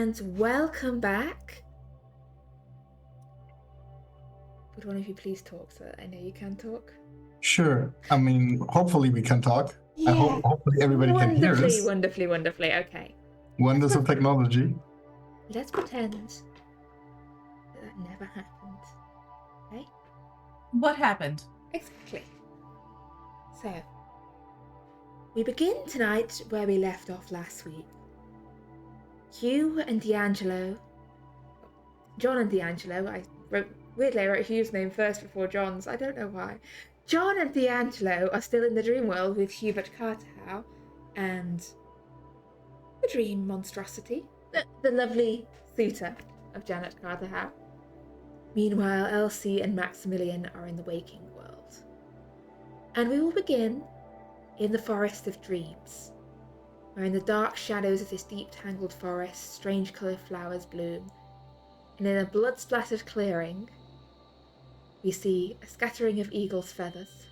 and welcome back. Would one of you please talk so that I know you can talk? Sure. I mean, hopefully we can talk. Yeah. Hopefully everybody can hear us. Wonderfully. Okay. Wonders of technology. Let's pretend that never happened. Okay? What happened? Exactly. So, we begin tonight where we left off last week. Hugh and D'Angelo. John and D'Angelo. Weirdly, I wrote Hugh's name first before John's. I don't know why. John and D'Angelo are still in the dream world with Hubert Carterhow and the dream monstrosity, the lovely suitor of Janet Carterhow. Meanwhile, Elsie and Maximilian are in the waking world. And we will begin in the Forest of Dreams, where in the dark shadows of this deep tangled forest, strange coloured flowers bloom, and in a blood-splattered clearing, we see a scattering of eagle's feathers,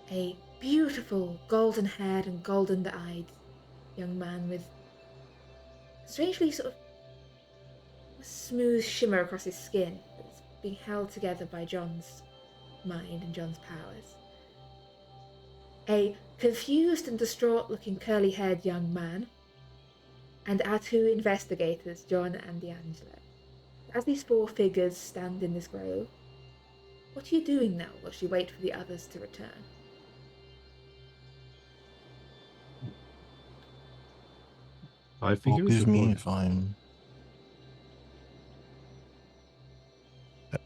a beautiful golden-haired and golden-eyed young man with a strangely sort of smooth shimmer across his skin that's being held together by John's mind and John's powers. A confused and distraught-looking curly-haired young man, and our two investigators, John and D'Angelo. As these four figures stand in this grove, what are you doing now whilst you wait for the others to return? I figure Forgive me if I'm...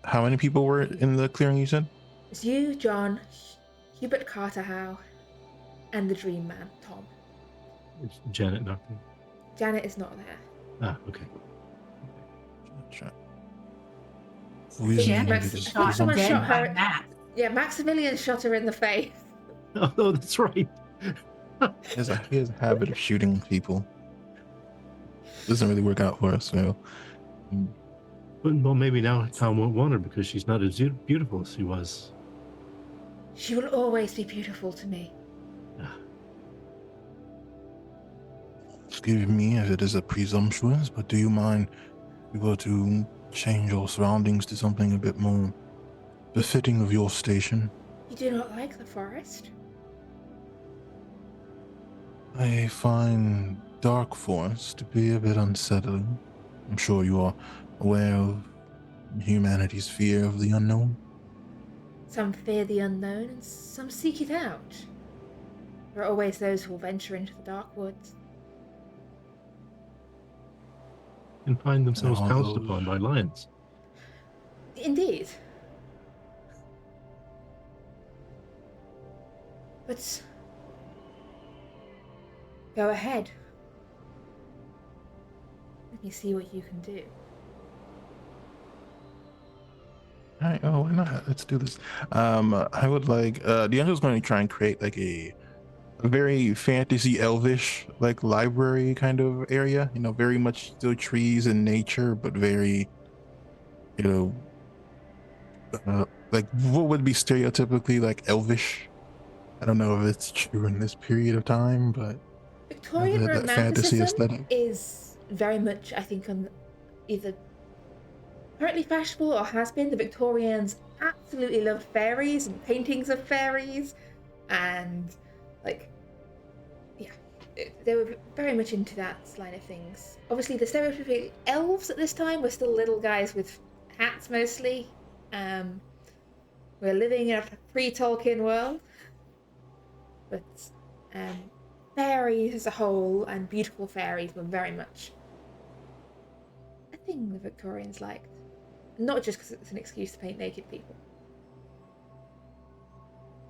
How many people were in the clearing, you said? It's you, John, Hubert Carterhow, and the Dream Man, Tom. It's Janet not there. Janet is not there. Ah, okay. Sure. Janet's shot someone dead shot by her. Matt. Yeah, Maximilian shot her in the face. Oh, that's right. He has a habit of shooting people. Doesn't really work out for us, so... Well, maybe now Tom won't want her because she's not as beautiful as she was. She will always be beautiful to me. Forgive me if it is a presumptuous, but do you mind if we were to change your surroundings to something a bit more befitting of your station? You do not like the forest? I find dark forests to be a bit unsettling. I'm sure you are aware of humanity's fear of the unknown. Some fear the unknown and some seek it out. There are always those who will venture into the dark woods. And find themselves All pounced those- upon by lions. Indeed. But go ahead. Let me see what you can do. Alright, oh, why not? Let's do this. I would like, D'Angelo's going to try and create like a very fantasy elvish like library kind of area, you know, very much still trees and nature, but very, you know, like what would be stereotypically like elvish. I don't know if it's true in this period of time, but Victorian that fantasy romanticism aesthetic. is very much, I think, on either currently fashionable or has been. The Victorians absolutely loved fairies and paintings of fairies, and like, yeah, they were very much into that line of things. Obviously, the stereotypical elves at this time were still little guys with hats mostly. We're living in a pre-Tolkien world, but fairies as a whole and beautiful fairies were very much a thing the Victorians liked. Not just because it's an excuse to paint naked people.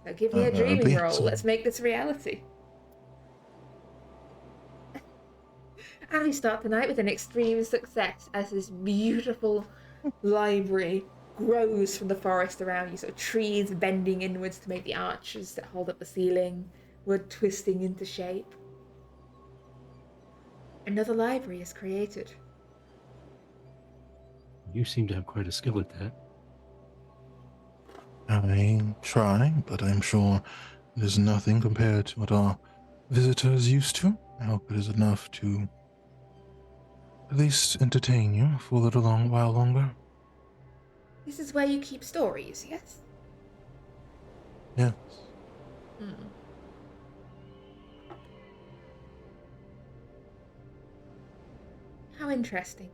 So give me a dreaming role. Let's make this reality. And we start the night with an extreme success as this beautiful library grows from the forest around you. So trees bending inwards to make the arches that hold up the ceiling, wood twisting into shape. Another library is created. You seem to have quite a skill at that. I try, but I'm sure there's nothing compared to what our visitors used to. I hope it is enough to at least entertain you for a little while longer. This is where you keep stories, yes? Yes. Hmm. How interesting.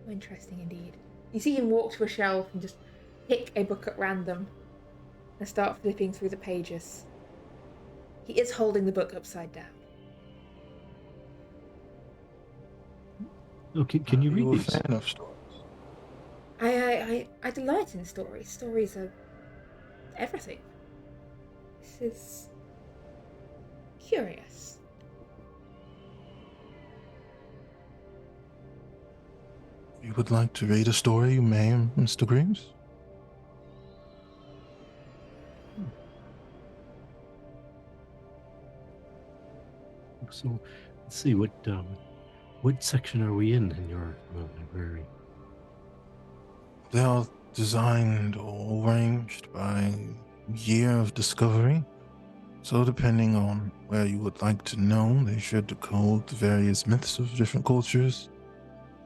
How interesting indeed. You see him walk to a shelf and just pick a book at random and start flipping through the pages. He is holding the book upside down. Oh, can you read You're a these? fan of stories. I delight in stories. Stories are everything. This is curious. If you would like to read a story, you may, Mr. Greaves. So, let's see what section are we in your library? They are designed or arranged by year of discovery. So depending on where you would like to know, they should decode the various myths of different cultures.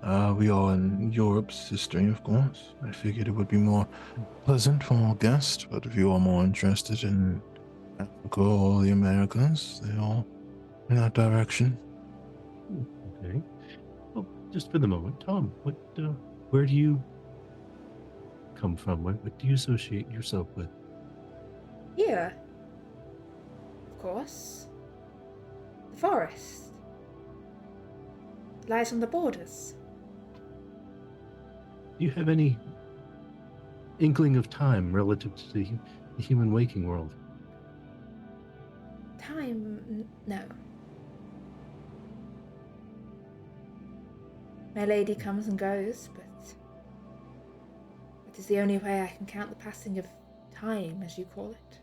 We are in Europe's history, of course. I figured it would be more pleasant for our guests, but if you are more interested in Africa or the Americas, they are in that direction. Okay. Well, just for the moment, Tom, where do you come from? What do you associate yourself with? Here, of course, the forest. It lies on the borders. Do you have any inkling of time relative to the human waking world? Time, no. My lady comes and goes, but it is the only way I can count the passing of time, as you call it.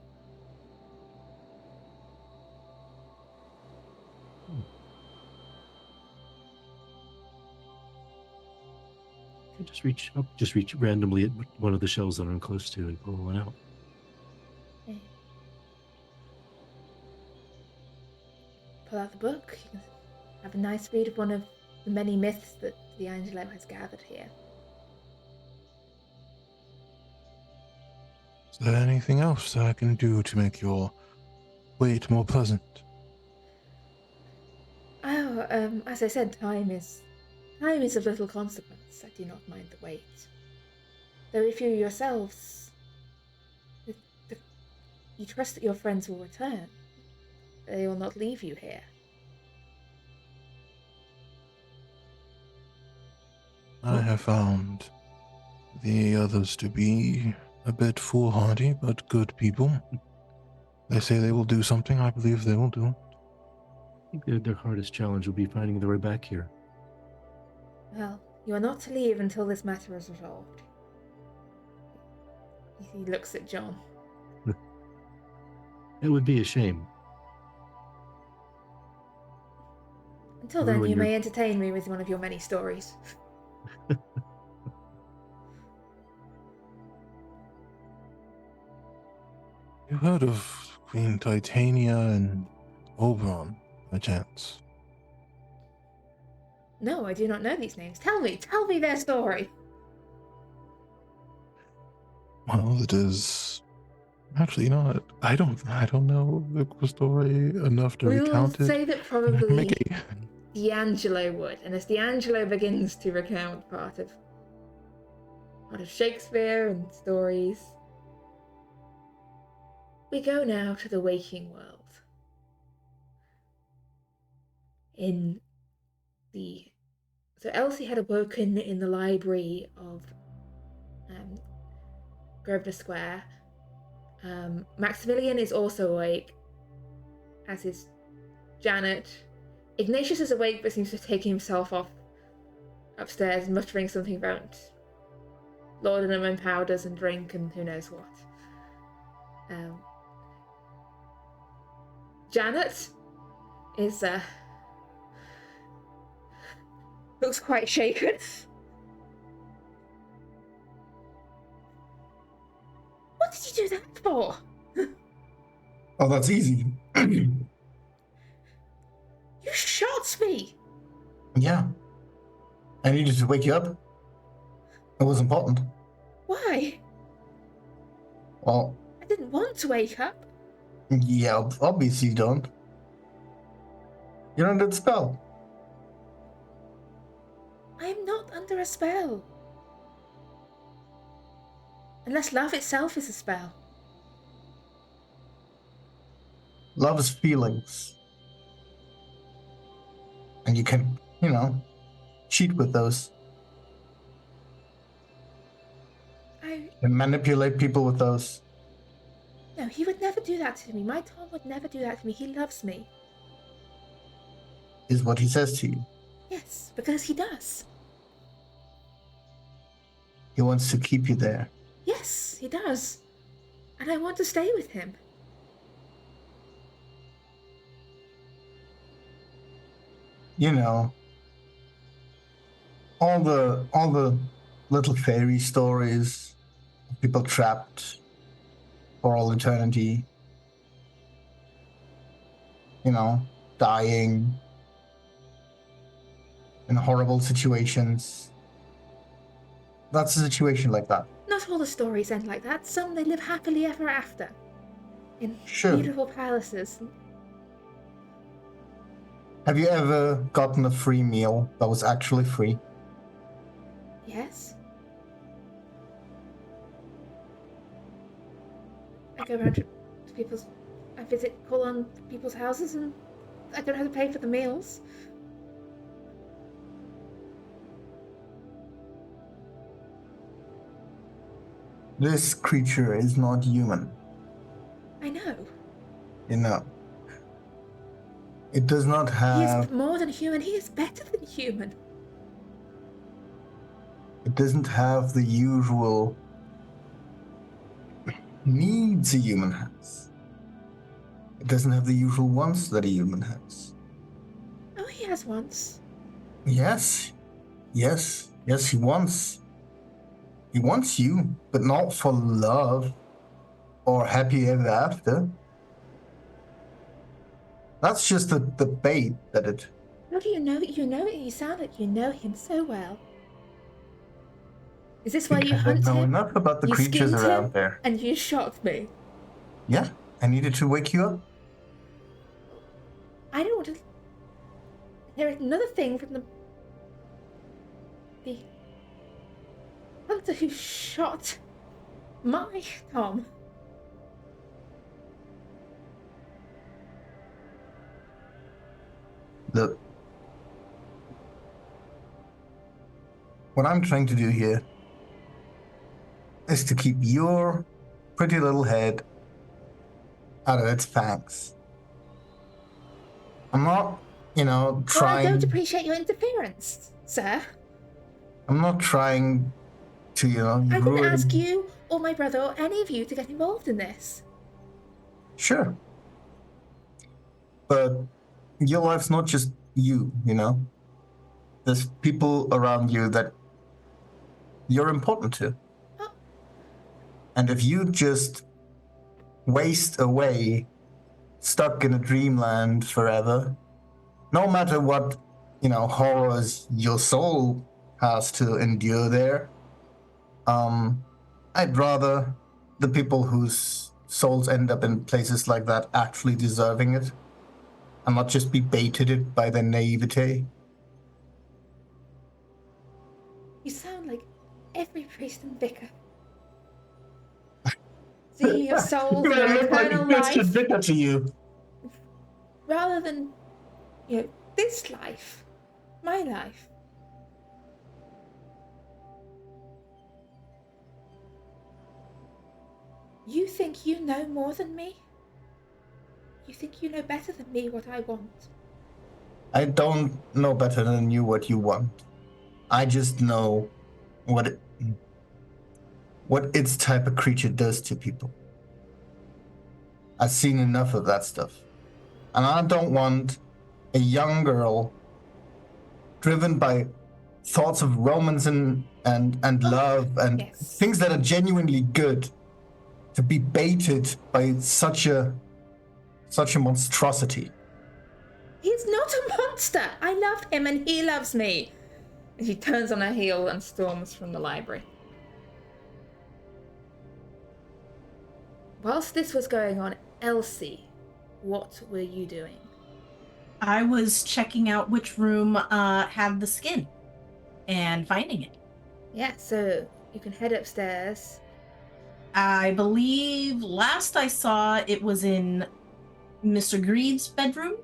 You just reach randomly at one of the shelves that I'm close to and pull one out. Okay. Pull out the book. You can have a nice read of one of the many myths that D'Angelo has gathered here. Is there anything else that I can do to make your wait more pleasant? Oh, as I said, time is of little consequence. I do not mind the wait. Though if you yourselves, you trust that your friends will return, they will not leave you here. I have found the others to be a bit foolhardy, but good people. They say they will do something. I believe they will do. I think their hardest challenge will be finding their way back here. Well, you are not to leave until this matter is resolved. He looks at John. It would be a shame. Until then, you may entertain me with one of your many stories. You heard of Queen Titania and Oberon, by chance? No, I do not know these names. Tell me their story. Well, it is actually, you know what? I don't know the story enough to We will recount it. say that probably Make it. D'Angelo would, and as D'Angelo begins to recount part of Shakespeare and stories, we go now to the waking world. So Elsie had awoken in the library of Grosvenor Square. Maximilian is also awake, as is Janet. Ignatius is awake but seems to have taken himself off upstairs, muttering something about laudanum and powders and drink and who knows what. Janet is looks quite shaken. What did you do that for? Oh, that's easy. You You shot me! Yeah. I needed to wake you up. It was important. Why? Well, I didn't want to wake up. yeah, obviously you don't. You're under the spell. I'm not under a spell. Unless love itself is a spell. Love is feelings. And you can, cheat with those. And manipulate people with those. No, he would never do that to me. My Tom would never do that to me. He loves me. Is what he says to you. Yes, because he does. He wants to keep you there. Yes, he does. And I want to stay with him. You know, all the little fairy stories, people trapped for all eternity, dying in horrible situations. That's a situation like that. Not all the stories end like that. Some they live happily ever after. In Sure. beautiful palaces. Have you ever gotten a free meal that was actually free? Yes. I go around to people's... call on people's houses and I don't have to pay for the meals. This creature is not human. I know. It does not He have... is more than human. He is better than human. It doesn't have the usual needs a human has. It doesn't have the usual wants that a human has. Oh, he has wants. Yes, he wants. He wants you, but not for love or happy ever after. That's just the bait that it... How do you know? You know it. You sound like you know him so well. Is this why you hunt I know him? enough about the You creatures skinned around him, there. and you shot me. Yeah, I needed to wake you up. I don't want to hear another thing from the hunter who shot my Tom. Look, what I'm trying to do here is to keep your pretty little head out of its fangs. I'm not, trying... Well, I don't appreciate your interference, sir. I'm not trying to, I didn't ask you or my brother or any of you to get involved in this. Sure. But your life's not just you, There's people around you that you're important to. Oh. And if you just waste away, stuck in a dreamland forever, no matter what, horrors your soul has to endure there, I'd rather the people whose souls end up in places like that actually deserving it, and not just be baited by their naivete. You sound like every priest and vicar. Seeing your soul for eternal life, vicar to you. rather than, this life, my life. You think you know more than me? You think you know better than me what I want? I don't know better than you what you want. I just know what its type of creature does to people. I've seen enough of that stuff. And I don't want a young girl driven by thoughts of romance and love and yes. things that are genuinely good to be baited by such a monstrosity. He's not a monster. I love him and he loves me. And she turns on her heel and storms from the library. Whilst this was going on, Elsie, what were you doing? I was checking out which room had the skin and finding it. Yeah, so you can head upstairs. I believe last I saw it was in Mr. Greaves' bedroom,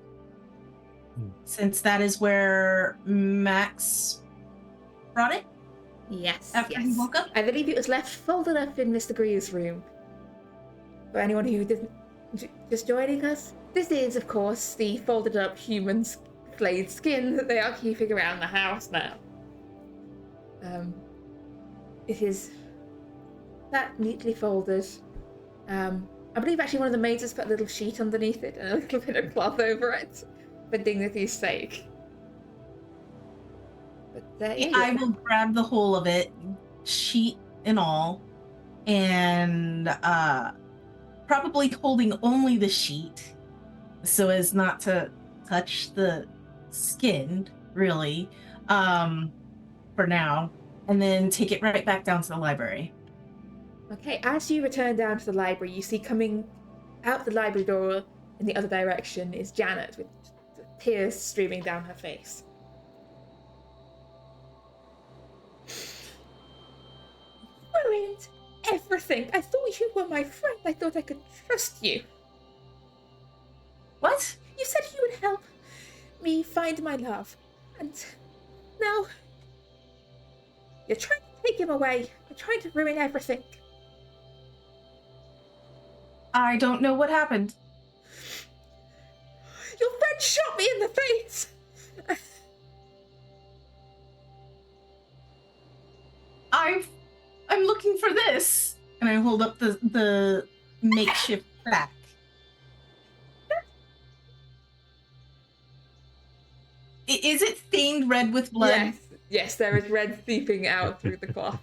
since that is where Max brought it Yes, after yes. he woke up. I believe it was left folded up in Mr. Greaves' room. For anyone who didn't just joining us, this is, of course, the folded up human flayed skin that they are keeping around the house now. It is that neatly folded. I believe actually one of the maids has put a little sheet underneath it and a little bit of cloth over it for dignity's sake. But there you I go. will grab the whole of it, sheet and all, and probably holding only the sheet so as not to touch the skin, really, for now, and then take it right back down to the library. Okay, as you return down to the library, you see coming out the library door in the other direction is Janet with tears streaming down her face. Ruined everything. I thought you were my friend. I thought I could trust you. What? You said you would help me find my love. And now you're trying to take him away. You're trying to ruin everything. I don't know what happened. Your friend shot me in the face. I'm looking for this, and I hold up the makeshift back. Is it stained red with blood? Yes, there is red seeping out through the cloth.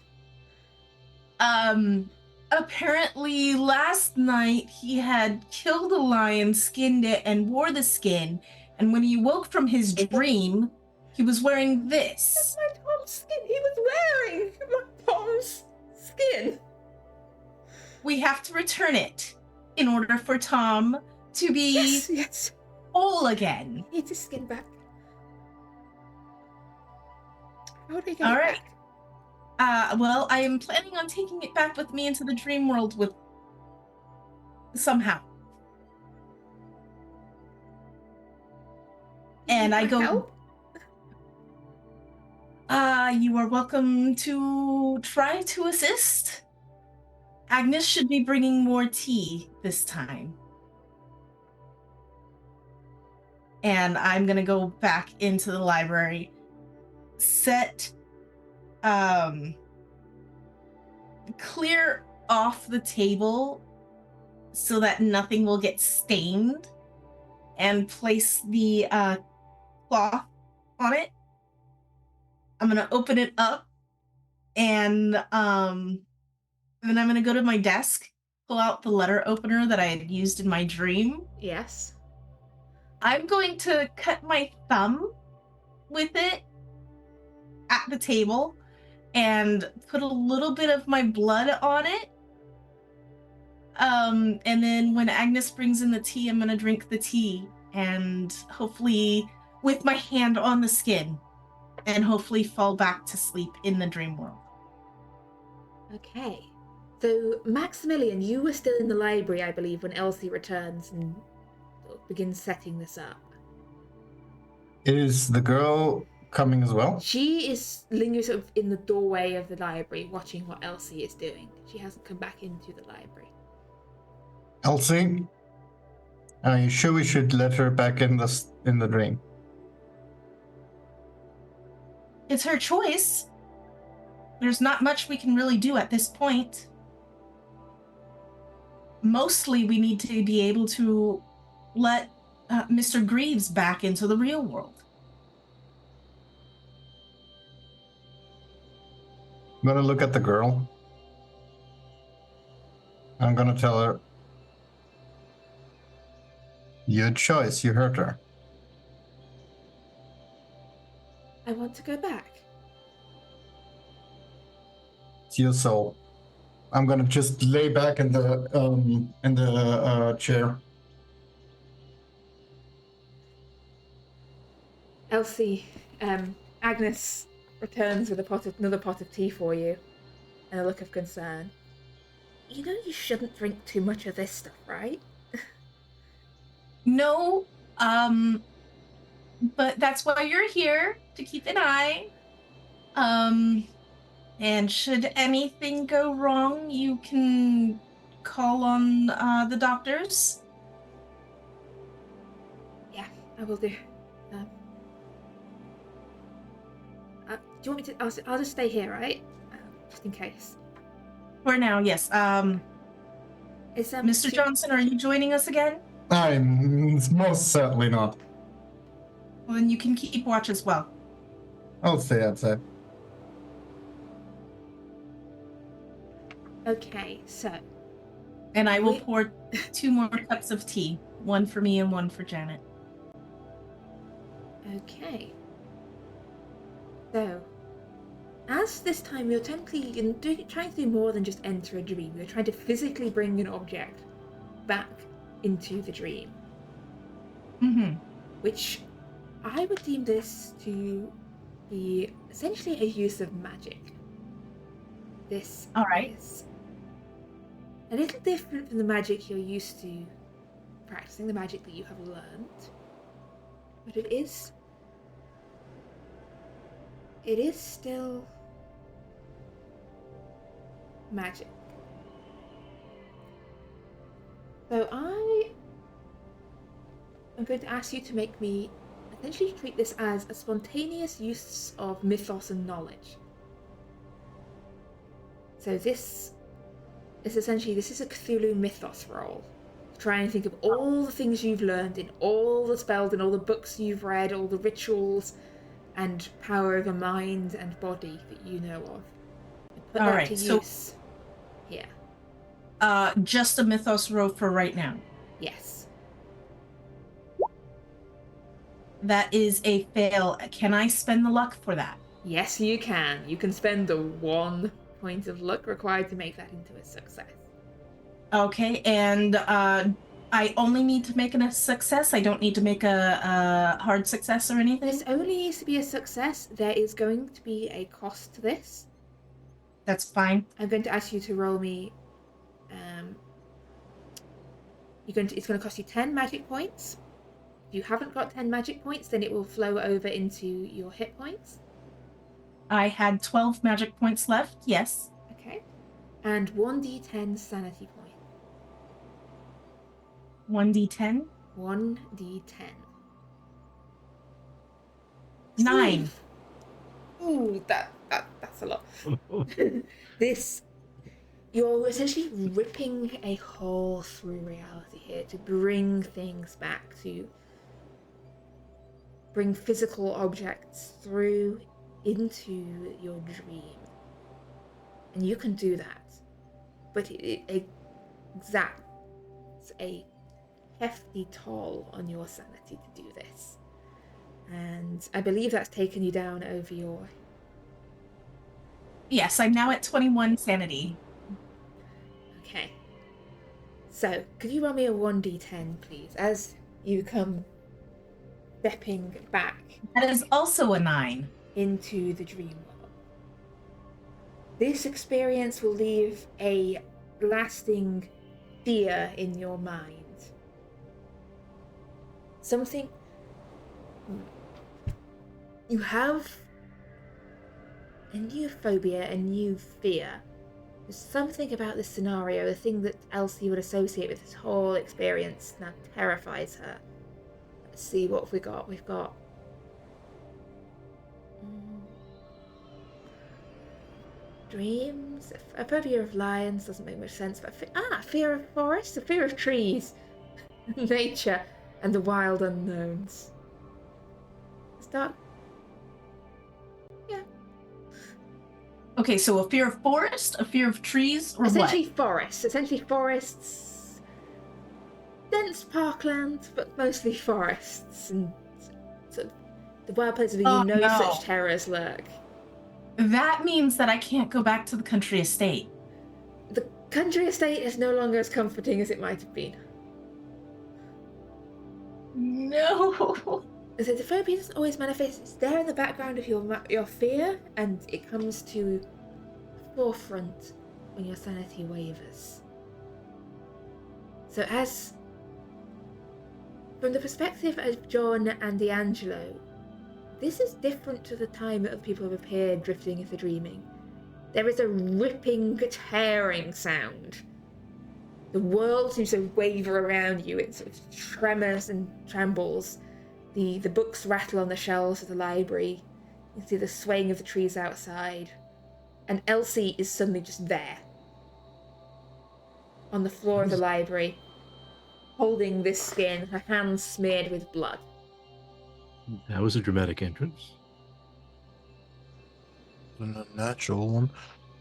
Apparently last night he had killed a lion, skinned it, and wore the skin. And when he woke from his dream, he was wearing this. That's my Tom's skin. He was wearing my Tom's skin. We have to return it in order for Tom to be Yes. whole again. Need his skin back. How do we get All it right. back? Well, I am planning on taking it back with me into the dream world with somehow. And I go, Help? you are welcome to try to assist. Agnes should be bringing more tea this time. And I'm gonna go back into the library, set, clear off the table so that nothing will get stained, and place the cloth on it. I'm gonna open it up, and then I'm gonna go to my desk, pull out the letter opener that I had used in my dream. Yes. I'm going to cut my thumb with it at the table and put a little bit of my blood on it. And then when Agnes brings in the tea, I'm gonna drink the tea, and hopefully with my hand on the skin, and hopefully fall back to sleep in the dream world. Okay. So, Maximilian, you were still in the library, I believe, when Elsie returns and begins setting this up. Is the girl coming as well? She is lingering sort of in the doorway of the library, watching what Elsie is doing. She hasn't come back into the library. Elsie, are you sure we should let her back in the dream? It's her choice. There's not much we can really do at this point. Mostly we need to be able to let Mr. Greaves back into the real world. I'm gonna look at the girl. I'm gonna tell her, your choice, you hurt her. I want to go back. It's your soul. I'm gonna just lay back in the chair. Elsie, Agnes returns with another pot of tea for you, and a look of concern. You know you shouldn't drink too much of this stuff, right? No, but that's why you're here, to keep an eye. And should anything go wrong, you can call on the doctors. Yeah, I will do. Do you want me to? I'll just stay here, right? Just in case. For now, yes. Is Mr. Johnson, are you joining us again? I'm most certainly not. Well, then you can keep watch as well. I'll stay outside. Okay, so. And I will pour 2 more cups of tea. 1 for me and 1 for Janet. Okay. So, as this time you're technically trying to do more than just enter a dream. You're trying to physically bring an object back into the dream. Mm-hmm. Which I would deem this to be essentially a use of magic. This All right. is a little different from the magic you're used to practicing, the magic that you have learned. But it is still magic. So I am going to ask you to make me essentially treat this as a spontaneous use of mythos and knowledge. So this is essentially, this is a Cthulhu mythos roll. Try and think of all the things you've learned in all the spells and all the books you've read, all the rituals and power over mind and body that you know of. And put All that right, to so use here. Just a mythos row for right now. Yes. That is a fail. Can I spend the luck for that? Yes, you can. You can spend the 1 point of luck required to make that into a success. Okay, and I only need to make a success. I don't need to make a hard success or anything. This only needs to be a success. There is going to be a cost to this. That's fine. I'm going to ask you to roll me. It's going to cost you 10 magic points. If you haven't got 10 magic points, then it will flow over into your hit points. I had 12 magic points left. Yes. Okay. And 1d10 sanity point. 1d10. 1d10. 9. Ooh, that's a lot. You're essentially ripping a hole through reality here to bring things back, to bring physical objects through into your dream. And you can do that. But it exacts a hefty toll on your sanity to do this. And I believe that's taken you down over your... Yes, I'm now at 21 sanity. Okay. So, could you roll me a 1d10, please, as you come stepping back That is also a 9. into the dream world. This experience will leave a lasting fear in your mind. Something... You have a new phobia, a new fear. There's something about this scenario, the thing that Elsie would associate with this whole experience, now terrifies her. Let's see what we got. We've got... dreams? A phobia of lions doesn't make much sense, but fear of forests, a fear of trees, nature, and the wild unknowns. Start. Yeah. Okay, so a fear of forest, a fear of trees, or Essentially what? forests. Essentially forests. Dense parkland, but mostly forests and sort of The wild places where Oh, no. such terrors lurk. That means that I can't go back to the country estate. The country estate is no longer as comforting as it might have been. No. So the phobia doesn't always manifest. It's there in the background of your fear, and it comes to the forefront when your sanity wavers. So from the perspective of John and D'Angelo, this is different to the time that other people have appeared drifting into dreaming. There is a ripping, tearing sound. The world seems to waver around you. It sort of tremors and trembles. The books rattle on the shelves of the library. You can see the swaying of the trees outside. And Elsie is suddenly just there. On the floor of the library, holding this skin, her hands smeared with blood. That was a dramatic entrance. An unnatural one.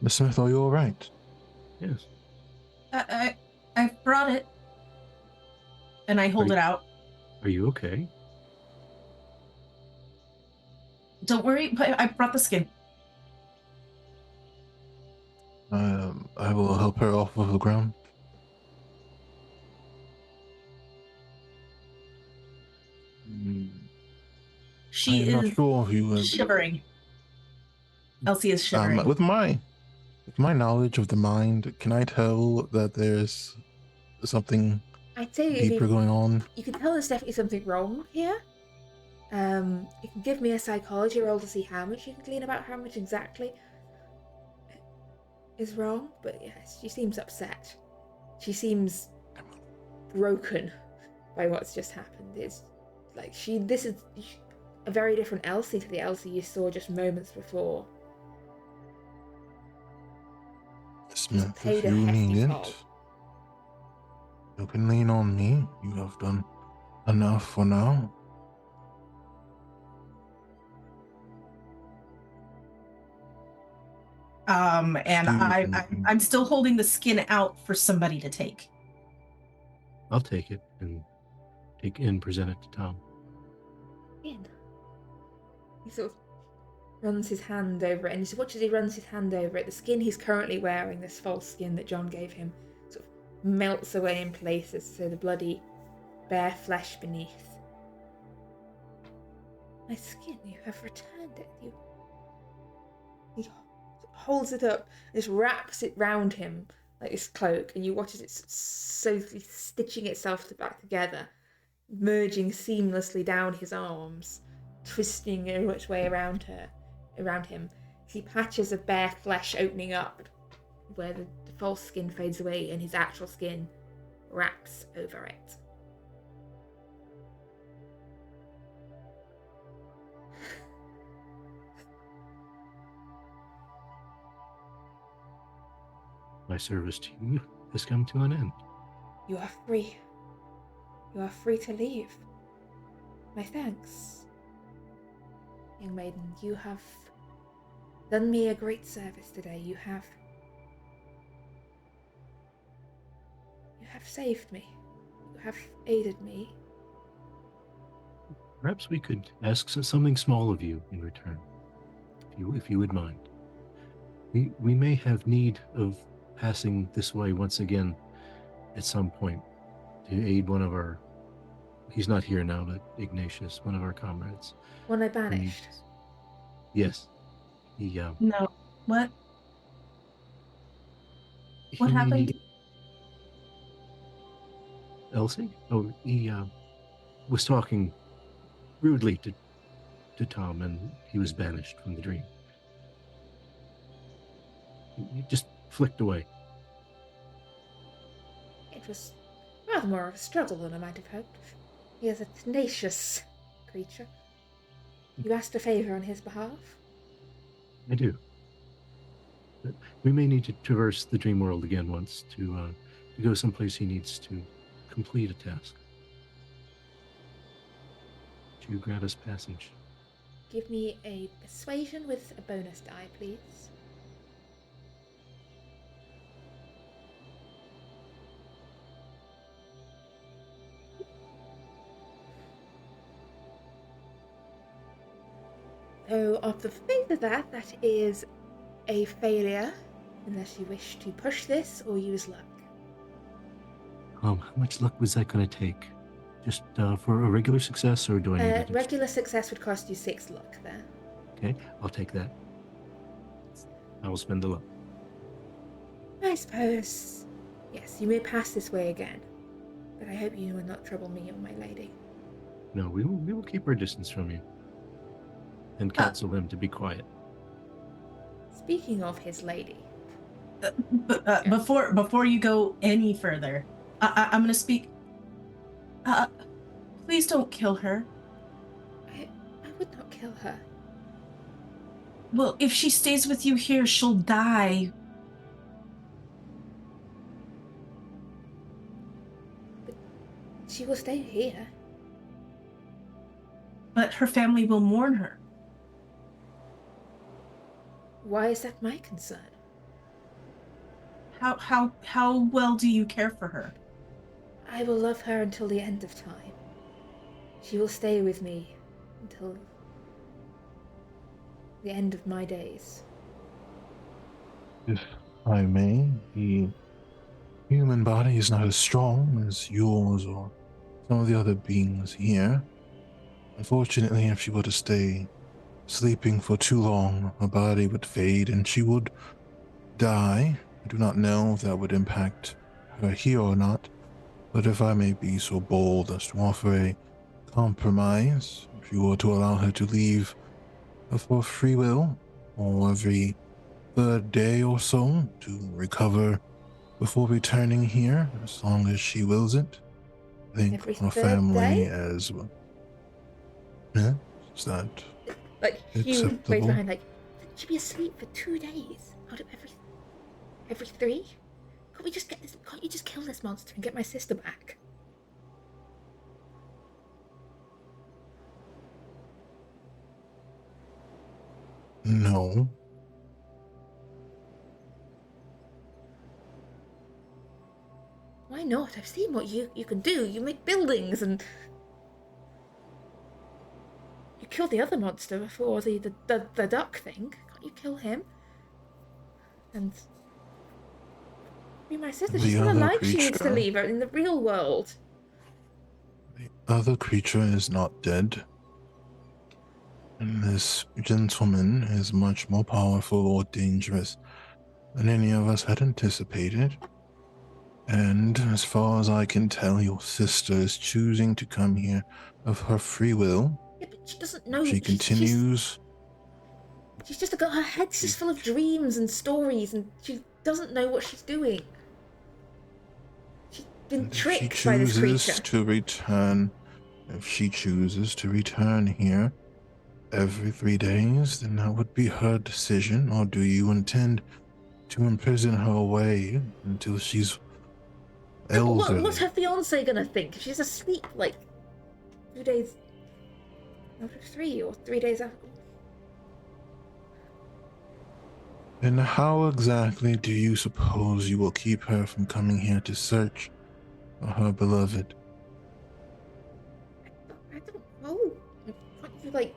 Miss Smith, are you all right? Yes. I brought it. And I hold it out. Are you okay? Don't worry, I brought the skin. I will help her off of the ground. She I'm not is sure if you would. shivering. Elsie is shivering. With my knowledge of the mind, can I tell that there's something I'd say deeper going on? You can tell there's definitely something wrong here. You can give me a psychology roll to see how much you can glean about how much exactly is wrong. But yes, she seems upset. She seems broken by what's just happened. It's like this is a very different Elsie to the Elsie you saw just moments before. Smith, Paid if a you hefty need toll. it, you can lean on me. You have done enough for now. And I'm still holding the skin out for somebody to take. I'll take it and present it to Tom. In. He sort of runs his hand over it, and as he runs his hand over it, the skin he's currently wearing, this false skin that John gave him, sort of melts away in places, so the bloody, bare flesh beneath. My skin, you have returned it. He holds it up and just wraps it round him like this cloak, and you watch as it's slowly stitching itself back together, merging seamlessly down his arms, twisting in which way around him. See patches of bare flesh opening up where the false skin fades away and his actual skin wraps over it. My service to you has come to an end. You are free. You are free to leave. My thanks. Young maiden, you have done me a great service today. You have saved me. You have aided me. Perhaps we could ask something small of you in return, if you would mind. We may have need of passing this way once again at some point to aid one of our. He's not here now, but Ignatius, one of our comrades. One I banished. Yes. He. No. What? What happened? Elsie? Oh, he was talking rudely to Tom, and he was banished from the dream. He just flicked away. It was rather more of a struggle than I might have hoped. He is a tenacious creature. You asked a favour on his behalf? I do. But we may need to traverse the dream world again once to go someplace he needs to complete a task. To grant us passage. Give me a persuasion with a bonus die, please. So, off the face of that is a failure, unless you wish to push this or use luck. How much luck was that going to take? Just for a regular success, or do I need it? Regular success would cost you 6 luck there. Okay, I'll take that. I will spend the luck. I suppose. Yes, you may pass this way again, but I hope you will not trouble me or my lady. No, we will keep our distance from you. And counsel him to be quiet. Speaking of his lady. Before you go any further, I'm gonna speak. Please don't kill her. I would not kill her. Well, if she stays with you here, she'll die. But she will stay here. But her family will mourn her. Why is that my concern? How well do you care for her? I will love her until the end of time. She will stay with me until the end of my days. If I may, the human body is not as strong as yours or some of the other beings here. Unfortunately, if she were to stay sleeping for too long, her body would fade and she would die. I do not know if that would impact her here or not, but if I may be so bold as to offer a compromise, if you were to allow her to leave of her free will, or every 3rd day or so to recover before returning here, as long as she wills it. I think Every her 3rd family day? as well. Yeah, is that Like, you wave acceptable? behind, like, she'd be asleep for 2 days out of every 3? Can't you just kill this monster and get my sister back? No. Why not? I've seen what you can do. You make buildings and... You killed the other monster before the duck thing. Can't you kill him? And... Be my sister. She's The still other alive. She needs to creature. leave her in the real world. The other creature is not dead. And this gentleman is much more powerful or dangerous than any of us had anticipated. And as far as I can tell, your sister is choosing to come here of her free will. Yeah, but she doesn't know. She continues. She's just got her head's just full of dreams and stories, and she doesn't know what she's doing. She's been tricked by this creature. To return, if she chooses to return here every 3 days, then that would be her decision. Or do you intend to imprison her away until she's elderly? What's her fiance gonna think? She's asleep like 2 days out of 3 or 3 days after. And how exactly do you suppose you will keep her from coming here to search for her beloved? I don't know. Can't you, like,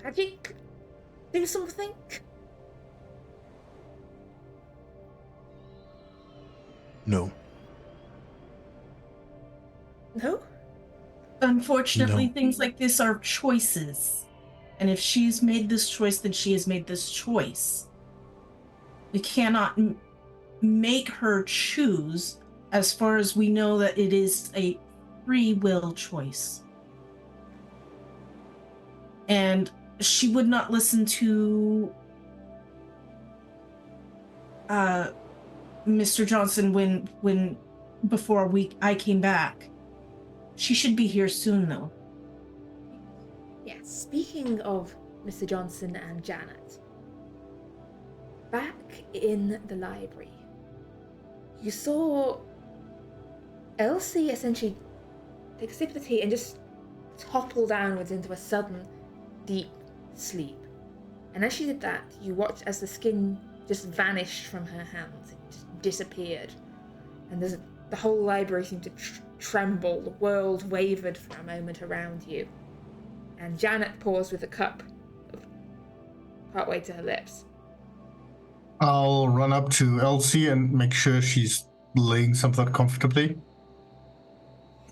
magic? Do something? No. No? Unfortunately, No. things like this are choices. And if she's made this choice, then she has made this choice. We cannot make her choose, as far as we know that it is a free will choice. And she would not listen to Mr. Johnson when before I came back. She should be here soon, though. Yes, speaking of Mr. Johnson and Janet, back in the library, you saw Elsie essentially take a sip of the tea and just topple downwards into a sudden, deep sleep. And as she did that, you watched as the skin just vanished from her hands. It just disappeared. And the whole library seemed to tremble. The world wavered for a moment around you. And Janet paused with a cup partway to her lips. I'll run up to Elsie and make sure she's laying something comfortably.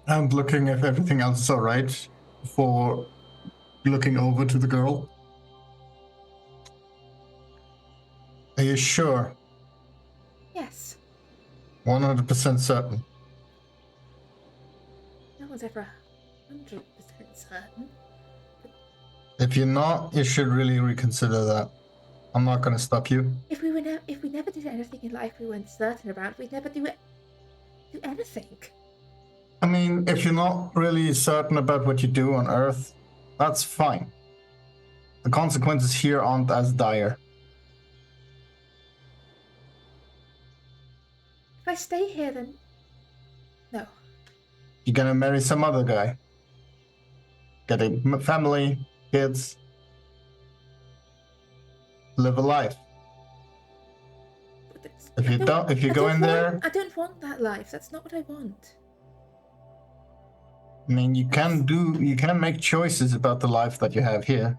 And looking if everything else is alright before looking over to the girl. Are you sure? Yes. 100% certain. No one's ever 100% certain. If you're not, you should really reconsider that. I'm not going to stop you. If we never did anything in life we weren't certain about, we'd never do anything. I mean, if you're not really certain about what you do on Earth, that's fine. The consequences here aren't as dire. If I stay here, then no. You're gonna marry some other guy. Get a family, kids. Live a life. If you go in there, I don't want that life. That's not what I want. I mean, you can make choices about the life that you have here.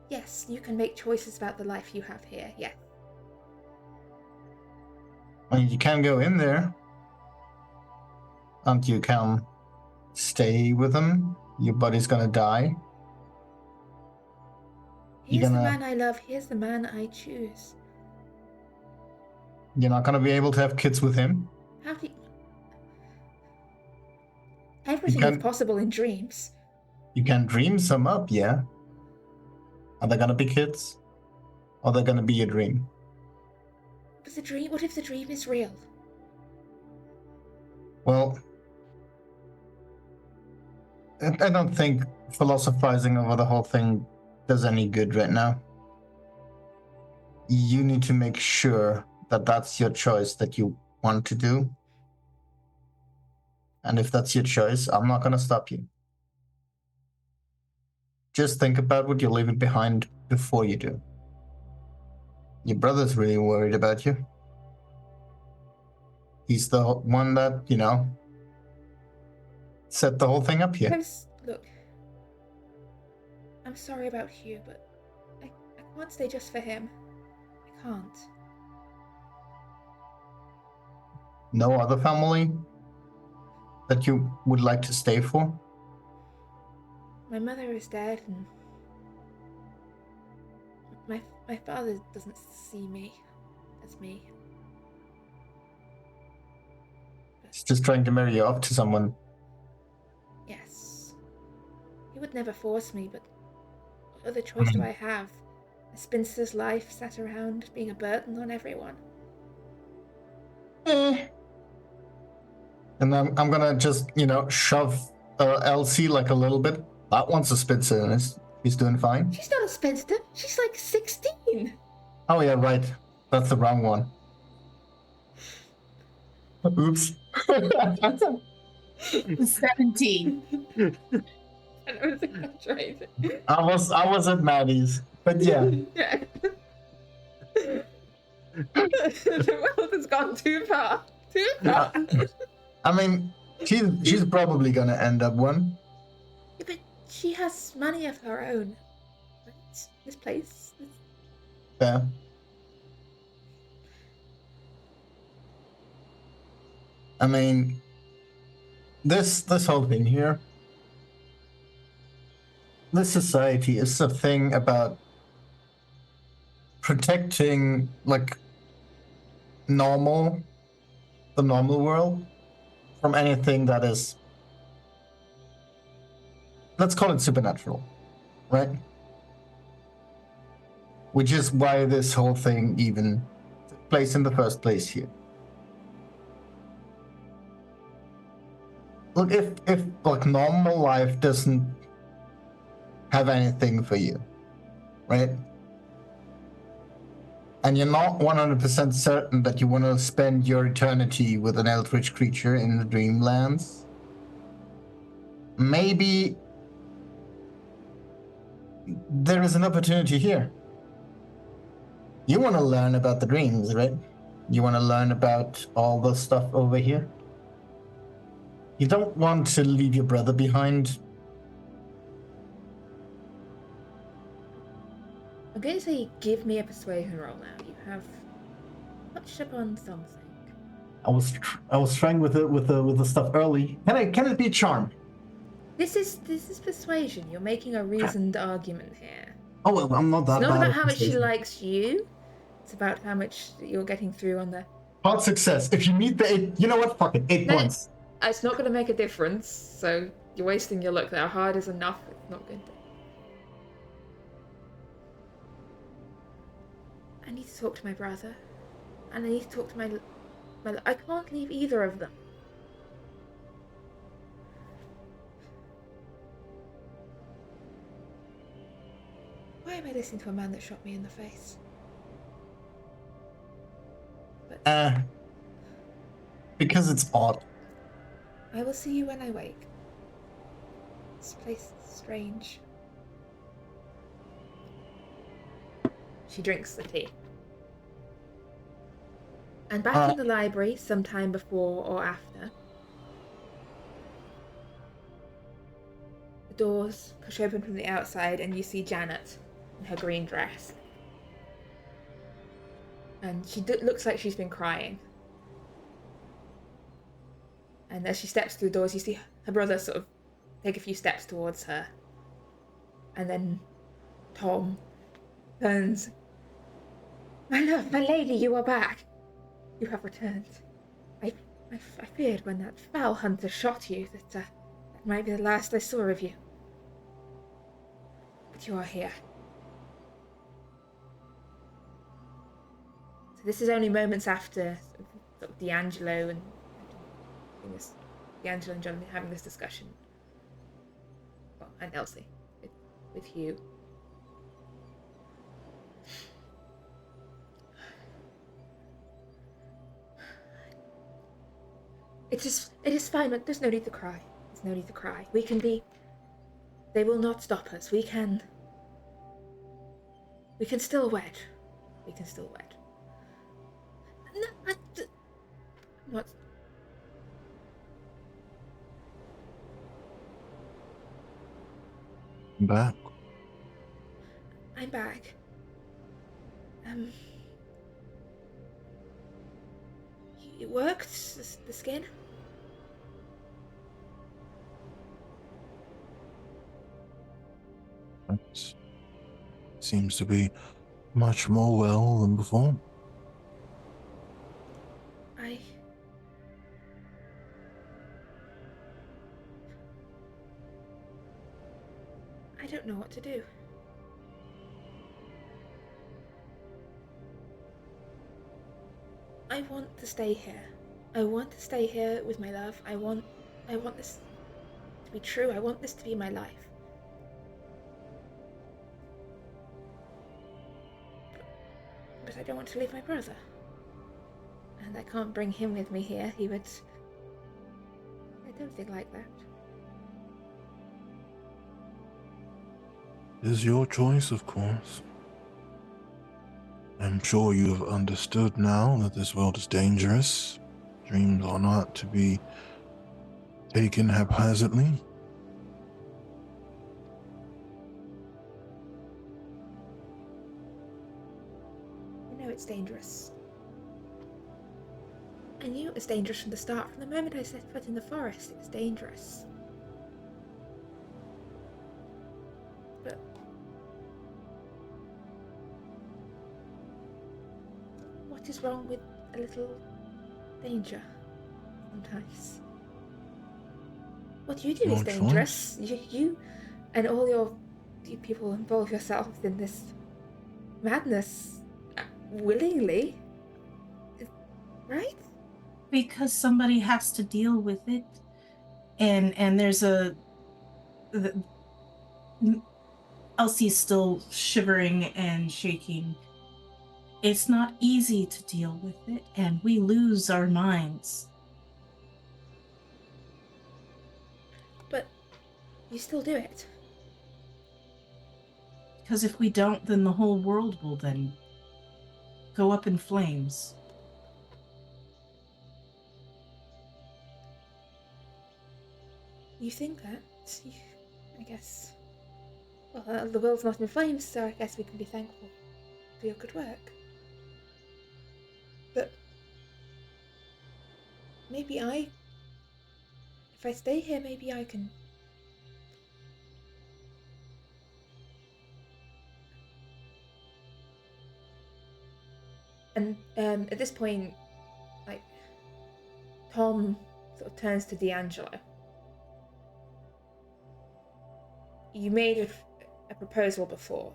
Yes, you can make choices about the life you have here. Yeah. I mean, you can go in there, and you can stay with them. Your body's gonna die. Here's the man I love. Here's the man I choose. You're not gonna be able to have kids with him. How do you... Everything is possible in dreams. You can dream some up, yeah. Are they gonna be kids? Or are they gonna be a dream? But the dream, what if the dream is real? Well, I don't think philosophizing over the whole thing does any good right now. You need to make sure that that's your choice that you want to do. And if that's your choice, I'm not going to stop you. Just think about what you're leaving behind before you do. Your brother's really worried about you. He's the one that, set the whole thing up here. Look, I'm sorry about Hugh, but I can't stay just for him. I can't. No other family that you would like to stay for? My mother is dead, and my father doesn't see me as me. He's just trying to marry you off to someone. Yes. He would never force me, but what other choice do I have? A spinster's life sat around being a burden on everyone. And I'm gonna just, shove Elsie like a little bit. That one's a spinster, and he's doing fine. She's not a spinster. She's like 16. Oh yeah, right. That's the wrong one. Oops. 17. I know it's exaggerated. I was at Maddie's, but yeah. Yeah. The world has gone too far. Too far. I mean, she's probably gonna end up one. Yeah, but she has money of her own. Right? This place. Yeah. I mean, this whole thing here. This society is a thing about protecting, like, the normal world from anything that is, let's call it supernatural, right? Which is why this whole thing even took place in the first place here. Look, if like normal life doesn't have anything for you, right? And you're not 100% certain that you want to spend your eternity with an eldritch creature in the Dreamlands, maybe there is an opportunity here. You want to learn about the dreams, right? You want to learn about all the stuff over here. You don't want to leave your brother behind. I'm going to say give me a persuasion roll now. You have touched upon something. I was trying with the stuff early. Can it be charm? This is persuasion. You're making a reasoned argument here. Oh well, I'm not It's that not bad about at how much she persuasion. likes you. It's about how much you're getting through on the. Hard success. If you meet the 8, you know what? Fuck it. 8 No, points. it's not going to make a difference. So you're wasting your luck there. Hard is enough. It's not going to. I need to talk to my brother, and I need to talk to my. I can't leave either of them. Why am I listening to a man that shot me in the face? But Because it's odd. I will see you when I wake. This place is strange. She drinks the tea. And back in the library, sometime before or after, the doors push open from the outside and you see Janet in her green dress. And she looks like she's been crying. And as she steps through the doors, you see her brother sort of take a few steps towards her. And then Tom turns. My love, my lady, you are back. You have returned. I feared when that foul hunter shot you that might be the last I saw of you. But you are here. So this is only moments after sort of D'Angelo and Jonathan having this discussion. Well, and Elsie with Hugh. It is fine, but there's no need to cry. There's no need to cry. We can be. They will not stop us. We can still wed. We can still wed. No, what? I'm back. I'm back. It worked. The skin. It seems to be much more well than before. I don't know what to do. I want to stay here. I want to stay here with my love. I want this to be true. I want this to be my life. But I don't want to leave my brother. And I can't bring him with me here. He would... I don't think like that. It is your choice, of course. I'm sure you have understood now that this world is dangerous. Dreams are not to be taken haphazardly. You know it's dangerous. I knew it was dangerous from the start. From the moment I set foot in the forest, it was dangerous. But... what is wrong with a little danger sometimes? What you do is dangerous. You and all you people involve yourselves in this madness willingly, right? Because somebody has to deal with it, and there's Elsie's still shivering and shaking. It's not easy to deal with it, and we lose our minds. But you still do it. Because if we don't, then the whole world will then go up in flames. You think that? I guess. Well, the world's not in flames, so I guess we can be thankful for your good work. But maybe if I stay here, maybe I can. And at this point, like, Tom sort of turns to D'Angelo. You made a proposal before.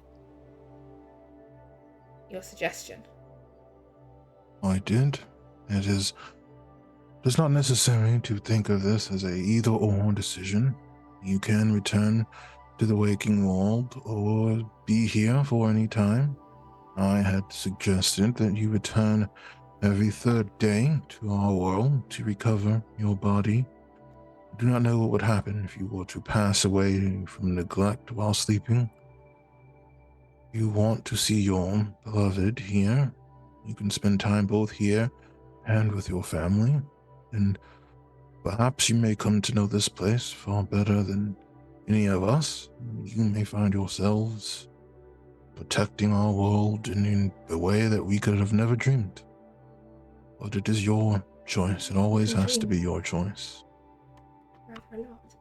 Your suggestion. I did. It's not necessary to think of this as a either-or decision. You can return to the waking world or be here for any time. I had suggested that you return every third day to our world to recover your body. I do not know what would happen if you were to pass away from neglect while sleeping. You want to see your beloved here. You can spend time both here and with your family, and perhaps you may come to know this place far better than any of us. You may find yourselves protecting our world in a way that we could have never dreamed. But it is your choice. It always has to be your choice. Rather a lot.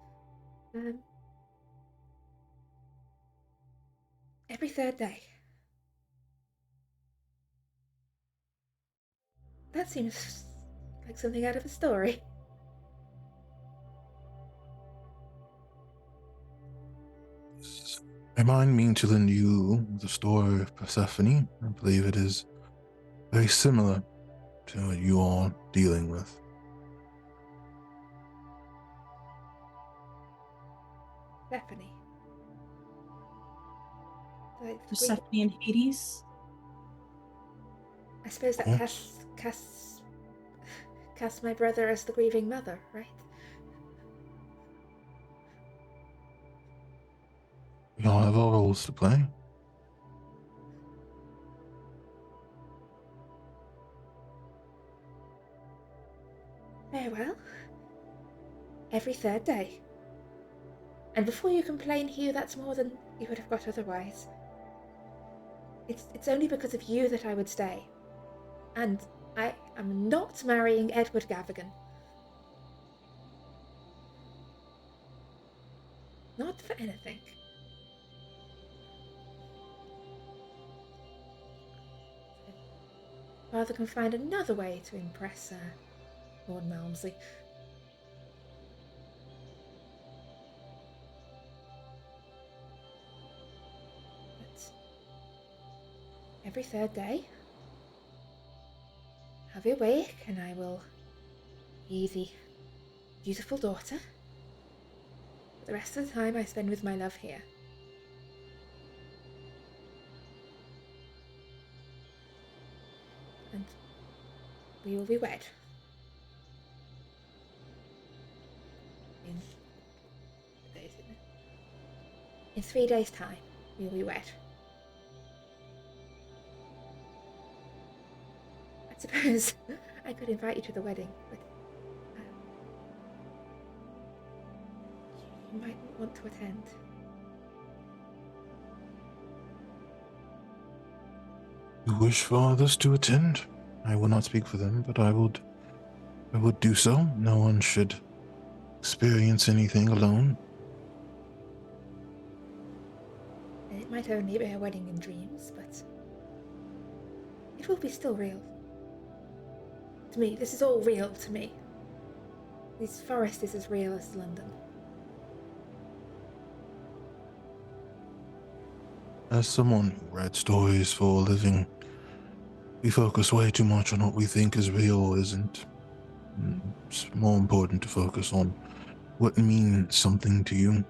Every third day. That seems like something out of a story. Remind me to lend you the story of Persephone. I believe it is very similar to what you are dealing with. Stephanie. Like Persephone and Hades. I suppose that casts my brother as the grieving mother, right? We all have our roles to play. Very well. Every third day. And before you complain, Hugh, that's more than you would have got otherwise. It's only because of you that I would stay. And I am not marrying Edward Gavigan. Not for anything. Father can find another way to impress Lord Malmsley. But every third day, I'll be awake and I will be the beautiful daughter. But the rest of the time I spend with my love here. And we will be wed. In 3 days' time, we will be wed. I suppose I could invite you to the wedding, but you might not want to attend. You wish for others to attend? I will not speak for them, but I would do so. No one should experience anything alone. And it might only be a wedding in dreams, but it will be still real. To me, this is all real to me. This forest is as real as London. As someone who writes stories for a living, we focus way too much on what we think is real or isn't. It's more important to focus on what means something to you.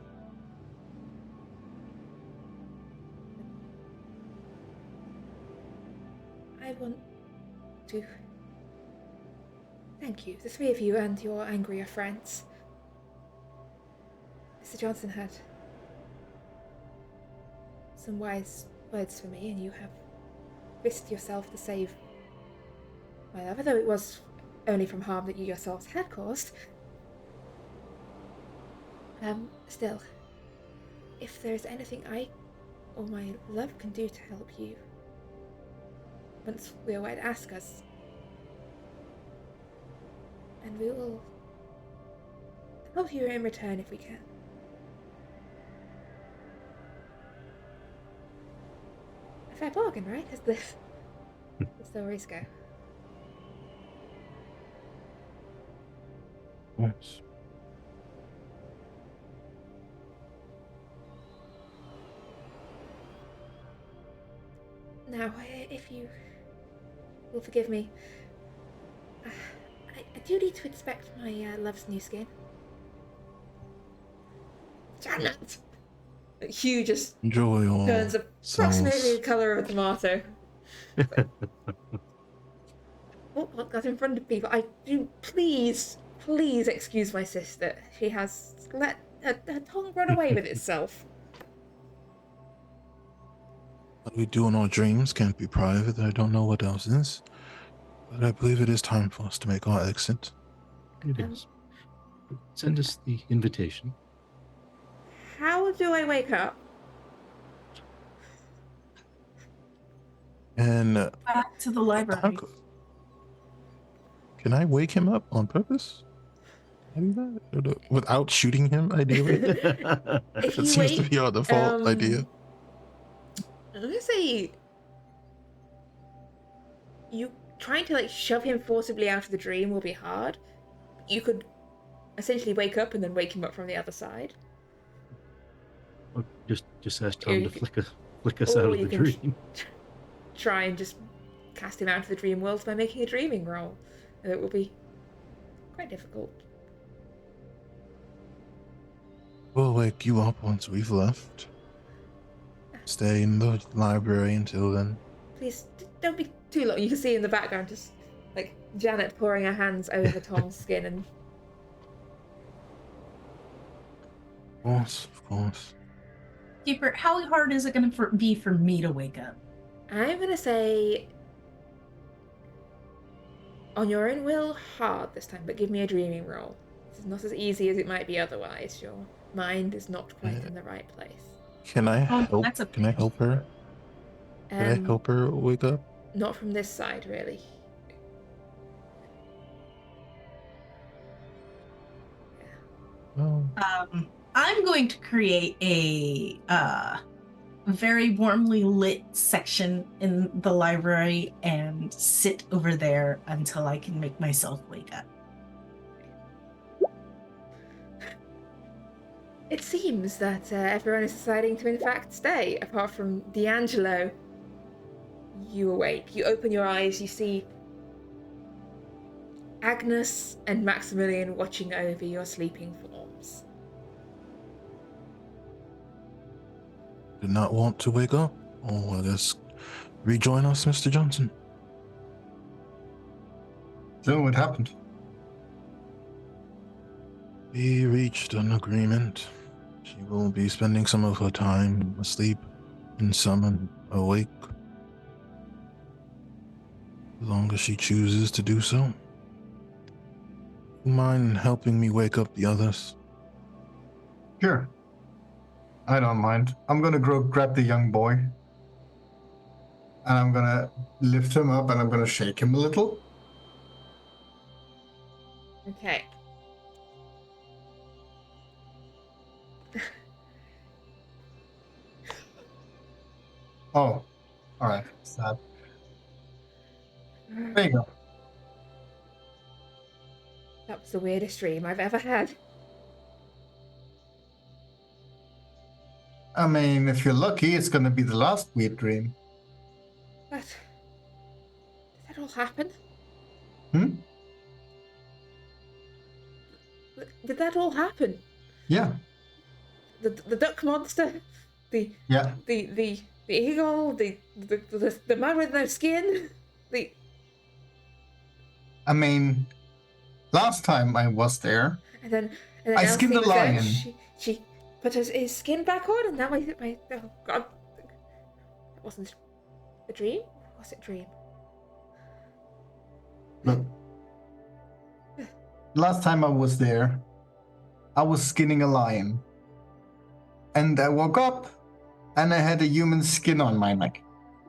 I want to thank you, the three of you and your angrier friends. Mr. Johnson had some wise words for me, and you have risked yourself to save my lover, though it was only from harm that you yourselves had caused. Still, if there's anything I or my love can do to help you, once we are aware, ask us. And we will help you in return if we can. A fair bargain, right? As the stories go. Yes. Now, if you will forgive me, I do need to inspect my love's new skin. Janet! Hugh just Enjoy your turns approximately the souls. colour of a tomato. What got in front of people? I do please excuse my sister. She has let her tongue run away with itself. What we do in our dreams can't be private. I don't know what else is. But I believe it is time for us to make our exit. It is. Send us the invitation. How do I wake up? And Back to the library. can I wake him up on purpose? Can I do that? Without shooting him, ideally? If It you seems to wake, be our default idea. I'm gonna say you trying to like shove him forcibly out of the dream will be hard. You could essentially wake up and then wake him up from the other side. Or just ask Tom to You- flick us out or of you the can dream. try and just cast him out of the dream world by making a dreaming roll. And it will be quite difficult. We'll wake you up once we've left. Stay in the library until then. Please don't be too long. You can see in the background just like Janet pouring her hands over Tom's skin, and Of course. Keeper, how hard is it going to be for me to wake up? I'm gonna say on your own will, hard this time, but give me a dreaming roll. This is not as easy as it might be otherwise. Your mind is not quite in the right place. Can I Oh, help? that's a Can I help her? Can I help her wake up? Not from this side, really. No. I'm going to create a very warmly lit section in the library and sit over there until I can make myself wake up. It seems that everyone is deciding to, in fact, stay, apart from D'Angelo. You awake. You open your eyes. You see Agnes and Maximilian watching over your sleeping forms. Did not want to wake up. Oh, I guess rejoin us, Mr. Johnson. So what happened? We reached an agreement. She will be spending some of her time asleep and some awake. As long as she chooses to do so. Mind helping me wake up the others? Sure. I don't mind. I'm gonna grab the young boy. And I'm gonna lift him up and I'm gonna shake him a little. Okay. Oh, alright. Sad. There you go. That was the weirdest dream I've ever had. I mean, if you're lucky, it's gonna be the last weird dream. But did that all happen? Hmm? Did that all happen? Yeah. The duck monster, the Yeah. the eagle, the man with no skin, the. I mean, last time I was there, And then I skinned Elsie a was there, lion. She put his skin back on, and now my oh god, that wasn't a dream. Was it a dream? Look. Last time I was there, I was skinning a lion. and I woke up, and I had a human skin on my neck.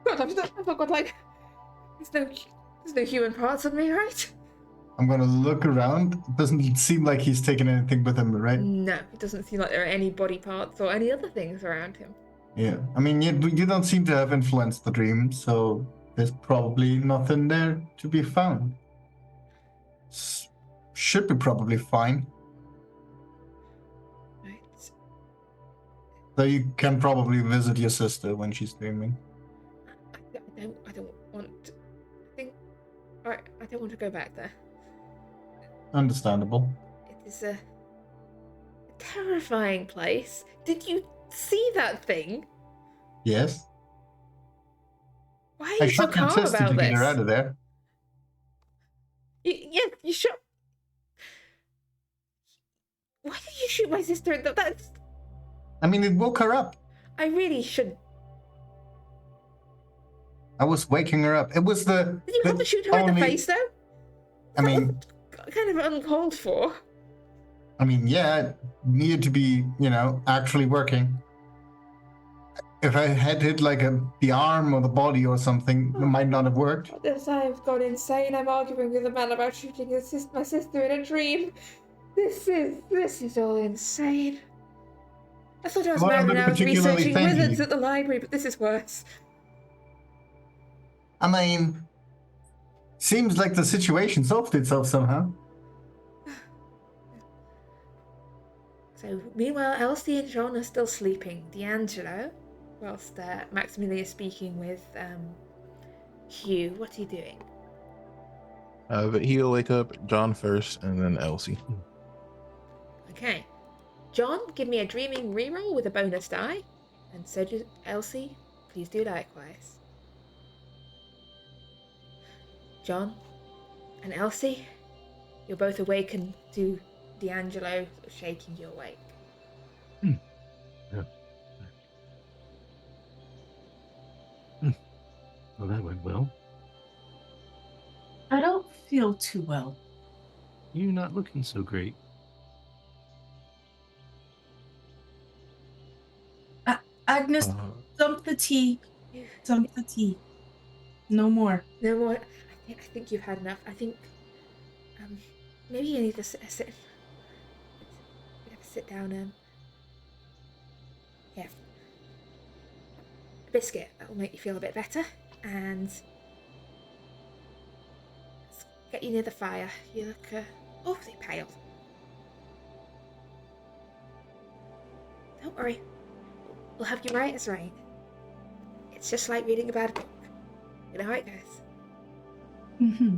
God, I've got like there's no human parts on me, right? I'm gonna look around. It doesn't seem like he's taken anything with him, right? No, it doesn't seem like there are any body parts or any other things around him. Yeah. I mean, you don't seem to have influenced the dream, so there's probably nothing there to be found. Should be probably fine. Right. So you can probably visit your sister when she's dreaming. I don't want. I don't want to go back there. Understandable. It is a terrifying place. Did you see that thing? Yes. Why are I you so shot your calm sister about to get her this? out of there. Yeah, you shot. Why did you shoot my sister? That's. I mean, it woke her up. I really should. I was waking her up. It was the. Did you have to shoot her in the face, though? I mean, kind of uncalled for. yeah, it needed to be, actually working. If I had hit like the arm or the body or something, it might not have worked. This I've gone insane. I'm arguing with a man about shooting my sister in a dream. This is all insane. I thought I was Well, mad I'm when not I was particularly researching thank wizards you. at the library, but this is worse. I mean, seems like the situation solved itself somehow. So, meanwhile, Elsie and John are still sleeping. D'Angelo, whilst Maximilian is speaking with Hugh, what are you doing? But he'll wake up John first, and then Elsie. Okay. John, give me a dreaming reroll with a bonus die. And so does Elsie. Please do likewise. John and Elsie, you're both awakened to D'Angelo shaking you awake. Yeah. Well, that went well. I don't feel too well. You're not looking so great. Agnes, dump the tea. Dump the tea. No more. No more. I think you've had enough. I think maybe you need to sit down. Yeah. A biscuit. That will make you feel a bit better. And let's get you near the fire. You look awfully pale. Don't worry. We'll have you right as rain. It's just like reading a bad book. You know how it goes. Mm-hmm.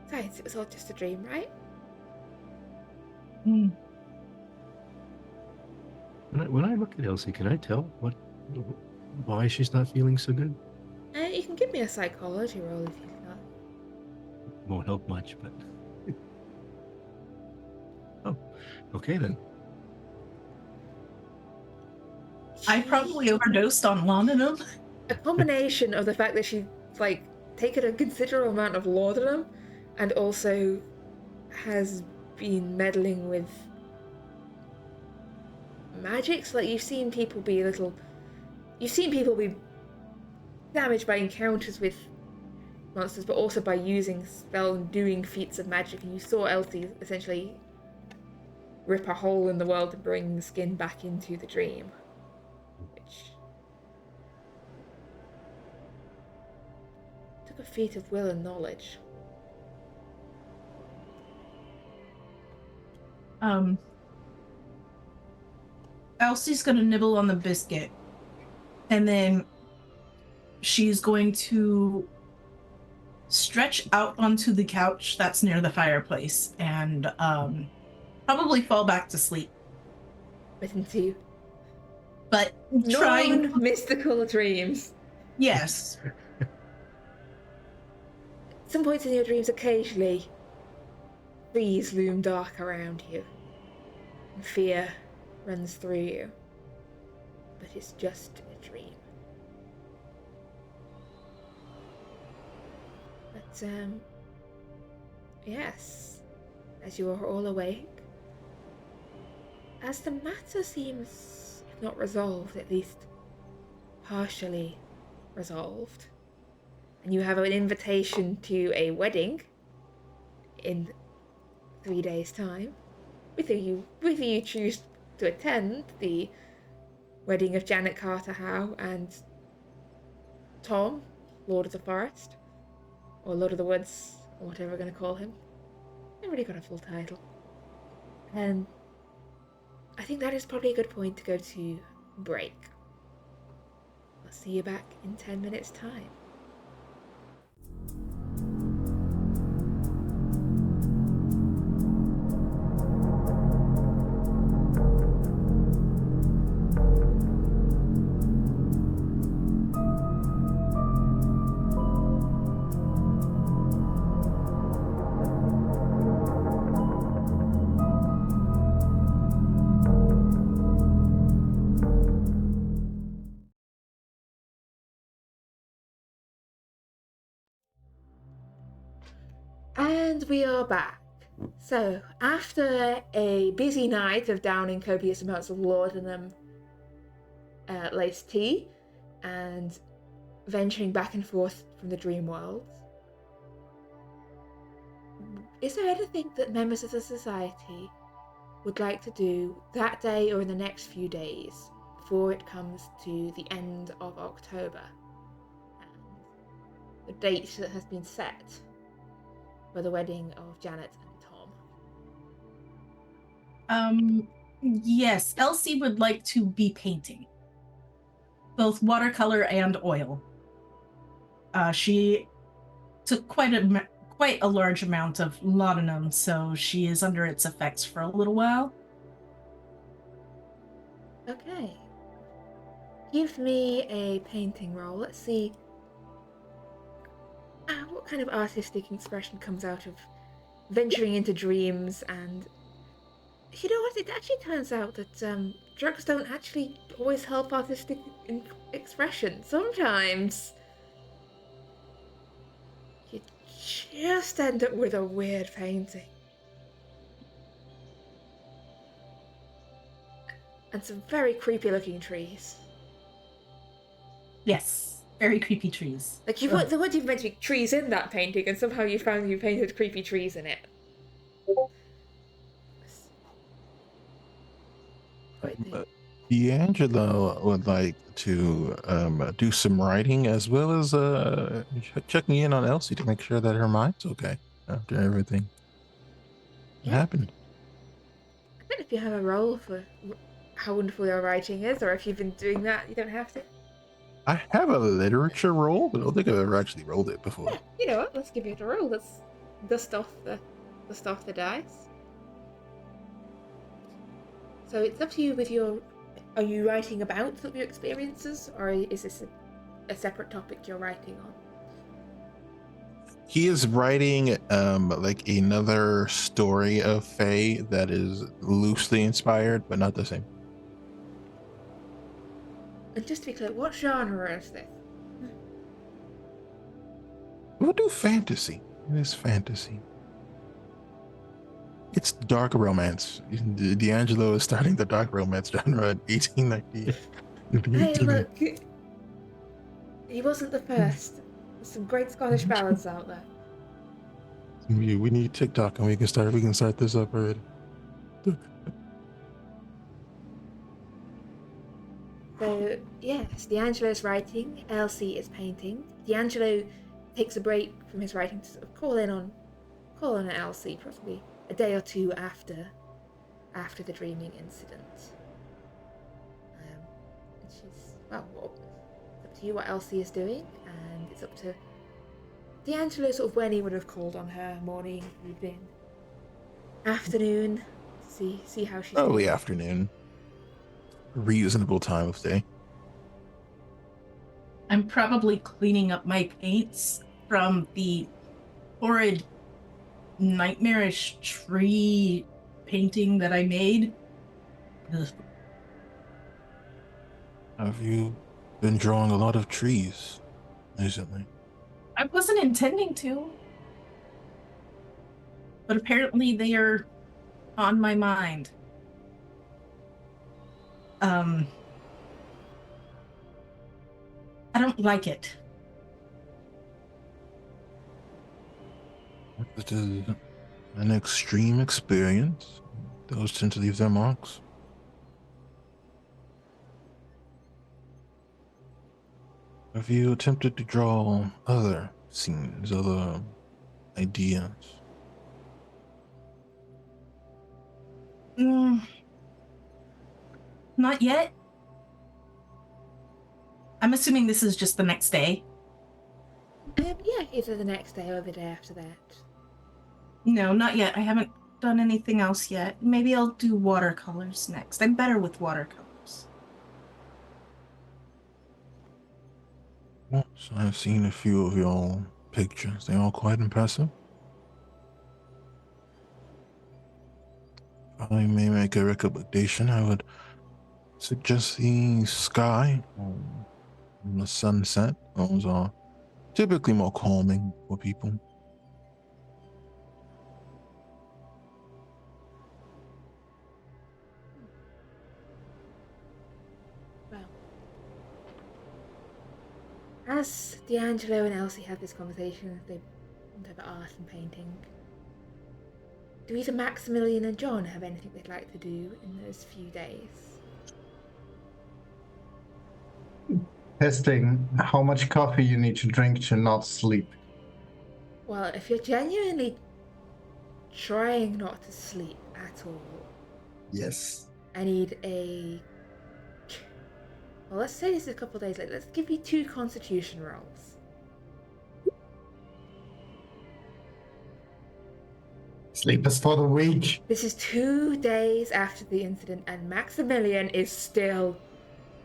Besides, it was all just a dream, right? Mm. When I look at Elsie, can I tell why she's not feeling so good? You can give me a psychology roll if you'd like. Won't help much, but oh, okay then. I probably overdosed on laudanum. A combination of the fact that she's taken a considerable amount of laudanum and also has been meddling with magics. You've seen people be damaged by encounters with monsters, but also by using spells and doing feats of magic. And you saw Elsie essentially rip a hole in the world and bring the skin back into the dream. Which took a feat of will and knowledge. Elsie's gonna nibble on the biscuit, and then she's going to stretch out onto the couch that's near the fireplace and probably fall back to sleep. But trying mystical dreams. Yes. At some points in your dreams, occasionally, trees loom dark around you, and fear runs through you. But it's just a dream. But, yes, as you are all awake, as the matter seems, if not resolved, at least partially resolved, and you have an invitation to a wedding in 3 days' time, whether you choose to attend the wedding of Janet Carter Howe and Tom, Lord of the Forest, or Lord of the Woods, or whatever we're going to call him. I haven't really got a full title. And I think that is probably a good point to go to break. I'll see you back in 10 minutes' time. And we are back. So, after a busy night of downing copious amounts of laudanum laced tea and venturing back and forth from the dream world, is there anything that members of the society would like to do that day or in the next few days before it comes to the end of October and the date that has been set for the wedding of Janet and Tom? Yes, Elsie would like to be painting, both watercolor and oil. She took quite a large amount of laudanum, so she is under its effects for a little while. Okay. Give me a painting roll. Let's see what kind of artistic expression comes out of venturing into dreams. And you know what? It actually turns out that drugs don't actually always help artistic expression. Sometimes you just end up with a weird painting. And some very creepy looking trees. Yes, very creepy trees. Like there weren't even meant to be trees in that painting, and somehow you found you painted creepy trees in it. D'Angelo would like to do some writing as well as checking in on Elsie to make sure that her mind's okay after everything that happened. I don't know if you have a role for how wonderful your writing is, or if you've been doing that, you don't have to. I have a literature roll, but I don't think I've ever actually rolled it before. Yeah, you know what? Let's give it a roll. Let's dust off the dice. So it's up to you with your. Are you writing about your experiences, or is this a separate topic you're writing on? He is writing like another story of Fae that is loosely inspired, but not the same. And just to be clear, what genre is this? We'll do fantasy. It is fantasy. It's dark romance. D'Angelo is starting the dark romance genre in 1890. Hey, look. He wasn't the first. There's some great Scottish ballads out there. We need TikTok and we can start this up already. So, yes, D'Angelo's writing, Elsie is painting. D'Angelo takes a break from his writing to sort of call in on Elsie, probably a day or two after the dreaming incident. And she's, well, it's up to you what Elsie is doing, and it's up to D'Angelo sort of when he would have called on her, morning, evening, afternoon, see how she's Early doing. afternoon. Reasonable time of day. I'm probably cleaning up my paints from the horrid, nightmarish tree painting that I made. Ugh. Have you been drawing a lot of trees recently? I wasn't intending to, but apparently they are on my mind. I don't like it. It is an extreme experience. Those tend to leave their marks. Have you attempted to draw other scenes, other ideas? Not yet. I'm assuming this is just the next day. Yeah, either the next day or the day after that. No, not yet. I haven't done anything else yet. Maybe I'll do watercolors next. I'm better with watercolors. Well, so I've seen a few of your pictures. They're all quite impressive. If I may make a recommendation, I would suggest the sky and the sunset. Those are typically more calming for people. Well, as D'Angelo and Elsie have this conversation, they went over art and painting. Do either Maximilian and John have anything they'd like to do in those few days? Testing how much coffee you need to drink to not sleep. Well, if you're genuinely trying not to sleep at all, Yes. I need a... Well, let's say this is a couple days later. Let's give you 2 constitution rolls. Sleep is for the weak. This is 2 days after the incident, and Maximilian is still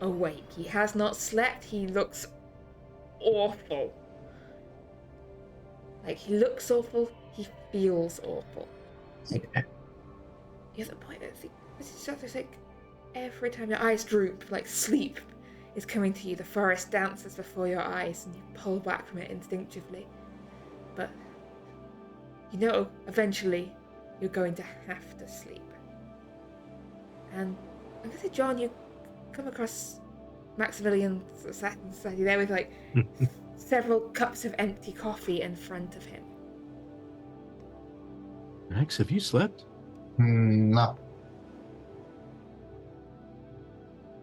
awake. He has not slept. He looks awful. Like, he looks awful. He feels awful. Yeah. The other point, I think, this is just like every time your eyes droop, like sleep is coming to you. The forest dances before your eyes, and you pull back from it instinctively. But you know, eventually, you're going to have to sleep. And I'm gonna say, John, you come across Maximilian sat there with like several cups of empty coffee in front of him. Max, have you slept? No,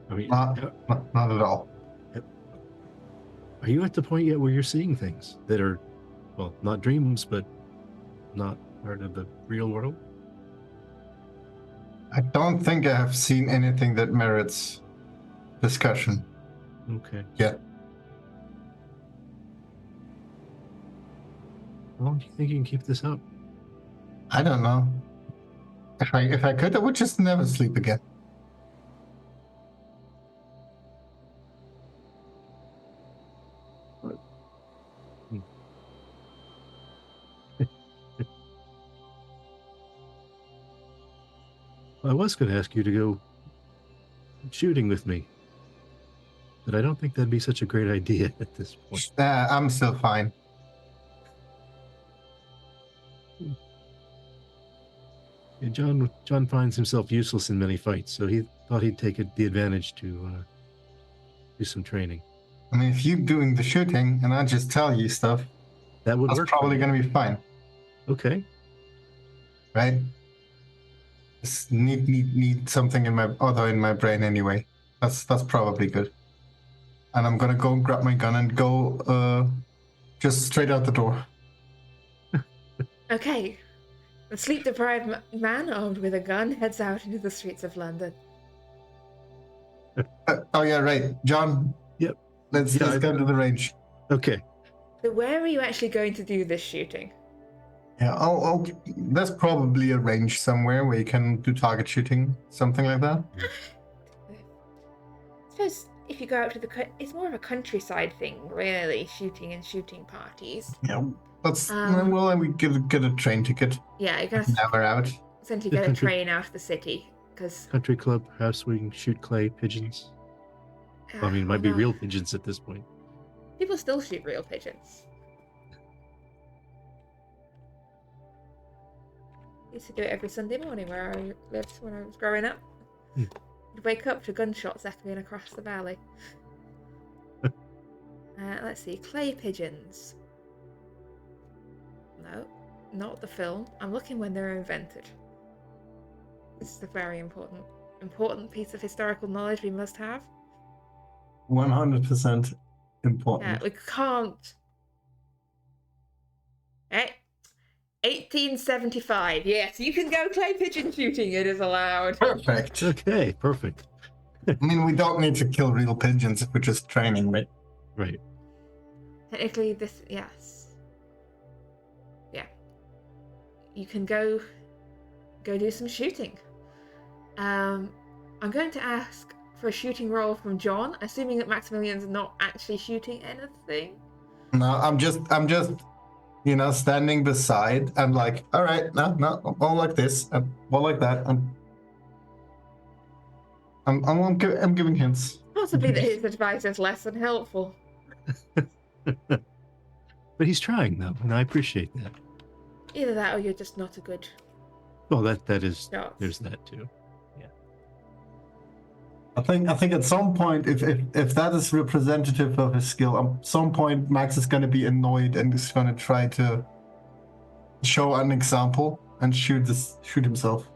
I mean, not at all. are you at the point yet where you're seeing things that are, well, not dreams, but not part of the real world? I don't think I have seen anything that merits discussion Okay. yet. How long do you think you can keep this up? I don't know. If I could, I would just never sleep again. I was going to ask you to go shooting with me, but I don't think that'd be such a great idea at this point. I'm still fine. Yeah, John finds himself useless in many fights, so he thought he'd take the advantage to do some training. I mean, if you're doing the shooting and I just tell you stuff, That would that's work. probably going to be fine, Okay. right? Just need something in my brain anyway. That's probably good. And I'm gonna go and grab my gun and go just straight out the door. Okay, the sleep-deprived man armed with a gun heads out into the streets of London. Oh yeah, right, John. Yep. Let's go to the range. Okay. So where are you actually going to do this shooting? Yeah. Oh, there's probably a range somewhere where you can do target shooting, something like that. I suppose if you go out to it's more of a countryside thing, really, shooting and shooting parties. Yeah. Well, and we get a train ticket. Yeah, you gotta Now we're out. essentially get a train out of the city, because... Country club, house where you can shoot clay pigeons. Well, I mean, it might be real pigeons at this point. People still shoot real pigeons. I used to do it every Sunday morning where I lived when I was growing up. You'd wake up to gunshots echoing across the valley. Let's see. Clay pigeons. No, not the film. I'm looking when they're invented. This is a very important piece of historical knowledge we must have. 100% important. We can't. Hey, 1875. Yes, you can go clay pigeon shooting. It is allowed. Perfect. Okay, perfect. I mean, we don't need to kill real pigeons if we're just training, right? Right. Technically, yes. Yeah. You can go do some shooting. I'm going to ask for a shooting roll from John, assuming that Maximilian's not actually shooting anything. No, I'm just, standing beside. I'm like, all right, no, more like this, more like that. I'm giving hints. Possibly that his advice is less than helpful. But he's trying, though, and I appreciate that. Either that or you're just not a good Well, that is, shot. there's that too. I think at some point, if that is representative of his skill, at some point Max is going to be annoyed and is going to try to show an example and shoot himself.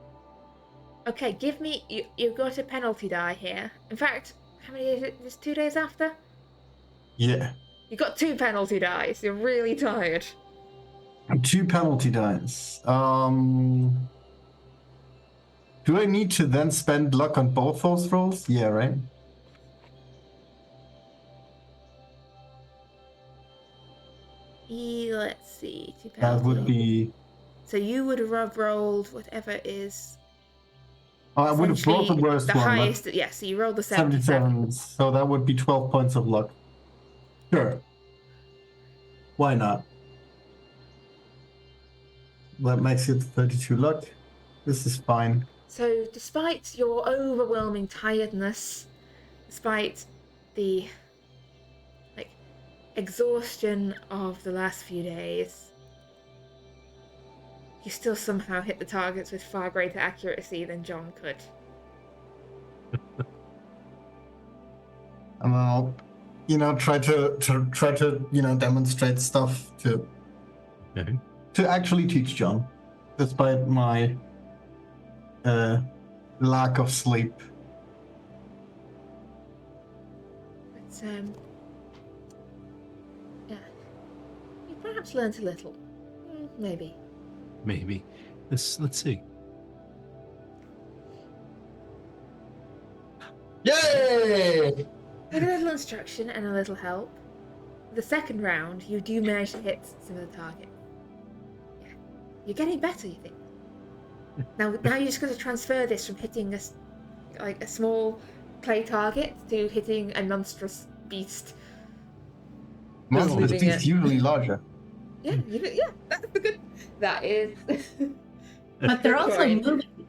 Okay, give me. You've got a penalty die here. In fact, how many days? Is 2 days after? Yeah. You got 2 penalty dice. You're really tired. 2 penalty dice. Do I need to then spend luck on both those rolls? Yeah, right? Let's see. 2 penalty. That would be... So you would have rolled whatever is... I would have rolled the worst one. The highest... Yeah, so you rolled the 77. So that would be 12 points of luck. Sure. Why not? That makes it 32 luck. This is fine. So, despite your overwhelming tiredness, despite the exhaustion of the last few days, you still somehow hit the targets with far greater accuracy than John could. And I'll, try to demonstrate stuff to actually teach John, despite my lack of sleep. But yeah, you perhaps learnt a little. Maybe. Let's see. Yay! With a little instruction and a little help, the second round you do manage to hit some of the targets. Yeah, you're getting better, you think. Now you're just going to transfer this from hitting a small clay target to hitting a monstrous beast. Monstrous beast usually larger. Yeah, that's the good. That is. But they're also moving.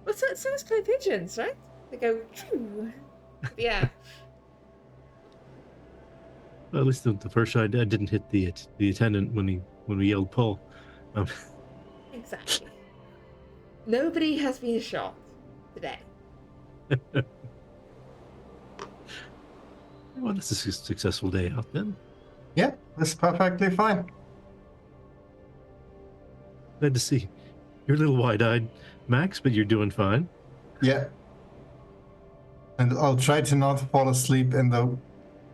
Well, so is clay pigeons, right? They go. Choo. Yeah. Well, at least the first shot I didn't hit the attendant when we yelled pull. Exactly. Nobody has been shot today. Well, that's a successful day out then. Yeah, that's perfectly fine. Glad to see. You're a little wide-eyed, Max, but you're doing fine. Yeah. And I'll try to not fall asleep in the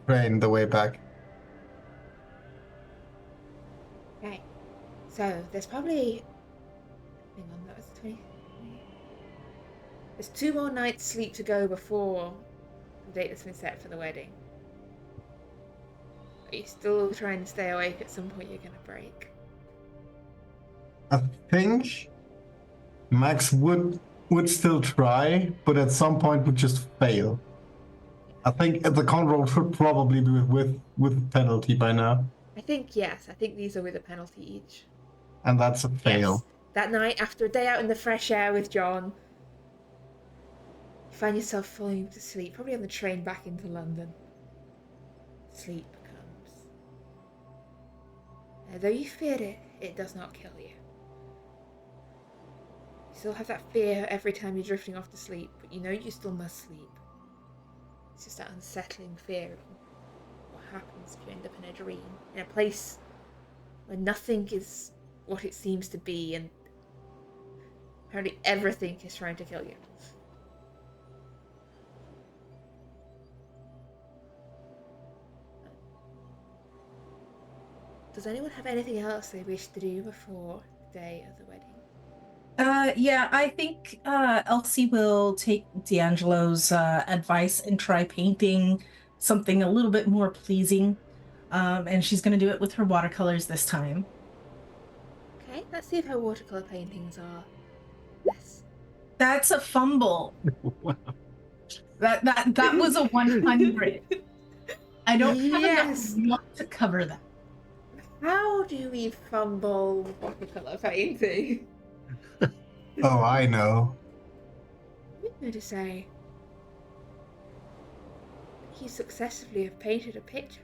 train the way back. Okay. So there's probably... Hang on, that was 20... There's 2 more nights sleep to go before the date that's been set for the wedding. Are you still trying to stay awake? At some point you're going to break. I think Max would still try, but at some point would just fail. I think the con roll should probably be with penalty by now. I think, yes. I think these are with a penalty each. And that's a fail. Yes. That night, after a day out in the fresh air with John, you find yourself falling to sleep, probably on the train back into London. Sleep comes. Though you fear it, it does not kill you. You You still have that fear every time you're drifting off to sleep, but you know you still must sleep. It's just that unsettling fear of what happens if you end up in a dream, in a place where nothing is what it seems to be, and apparently everything is trying to kill you. Does anyone have anything else they wish to do before the day of the wedding? Yeah, I think Elsie will take D'Angelo's advice and try painting something a little bit more pleasing. And she's going to do it with her watercolors this time. Okay, let's see if her watercolor paintings are less. That's a fumble. Wow. That was a 100. I don't have Yes. enough luck to cover that. How do we fumble watercolor painting? Oh, I know. I'm going to say you successfully have painted a picture.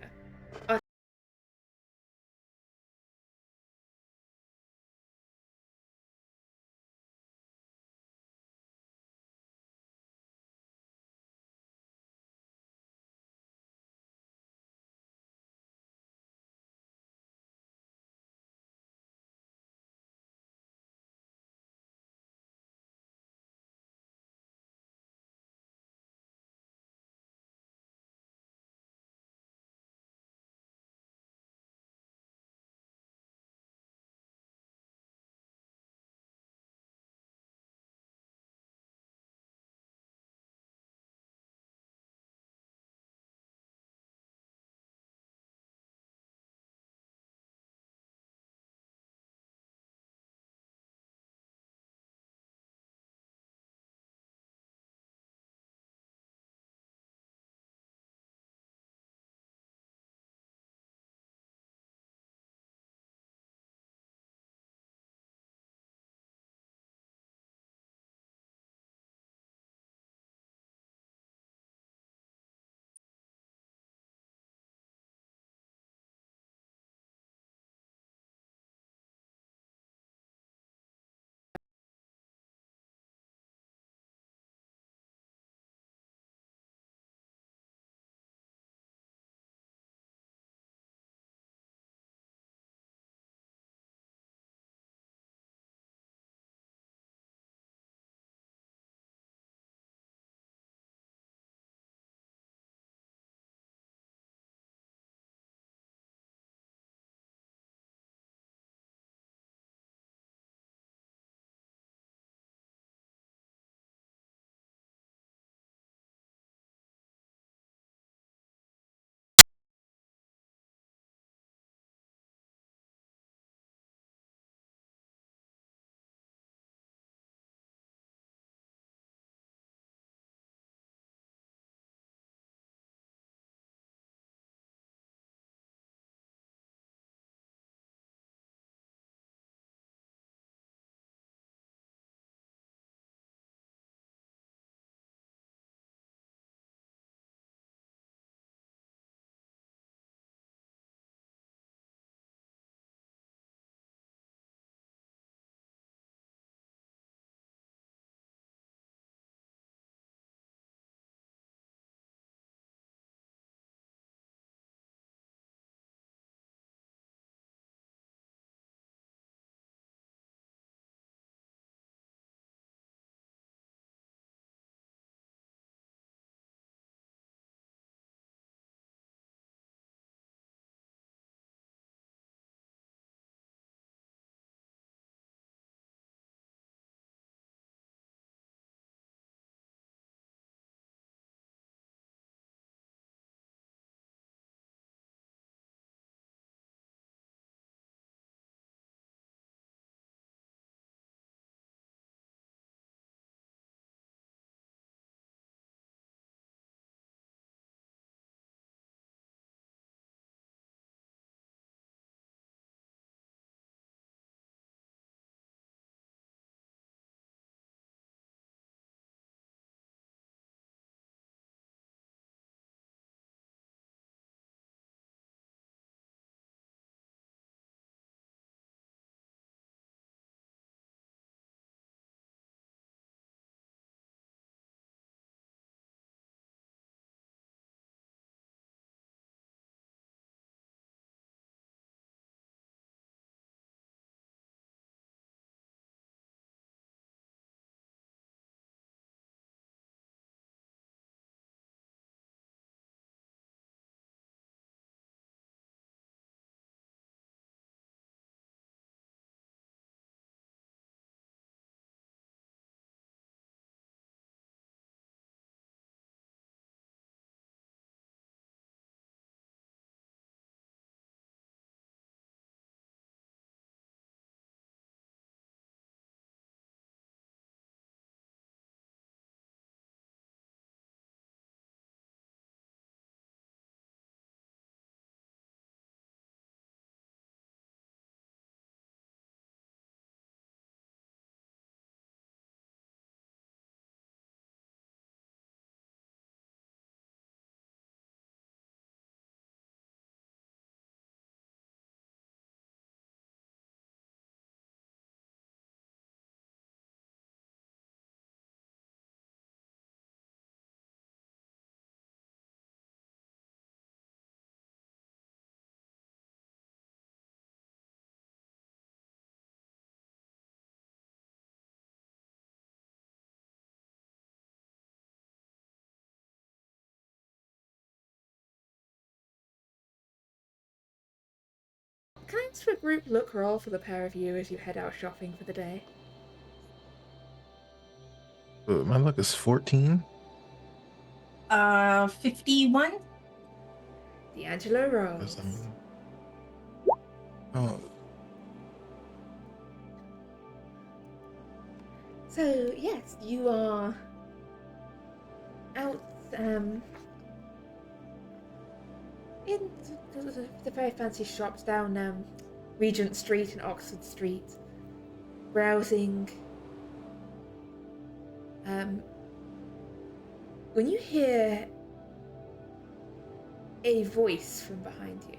What's the group look roll for the pair of you as you head out shopping for the day? My luck is 14. 51. D'Angelo rolls. Oh, So, yes, you are out in the very fancy shops down Regent Street and Oxford Street, browsing. When you hear a voice from behind you,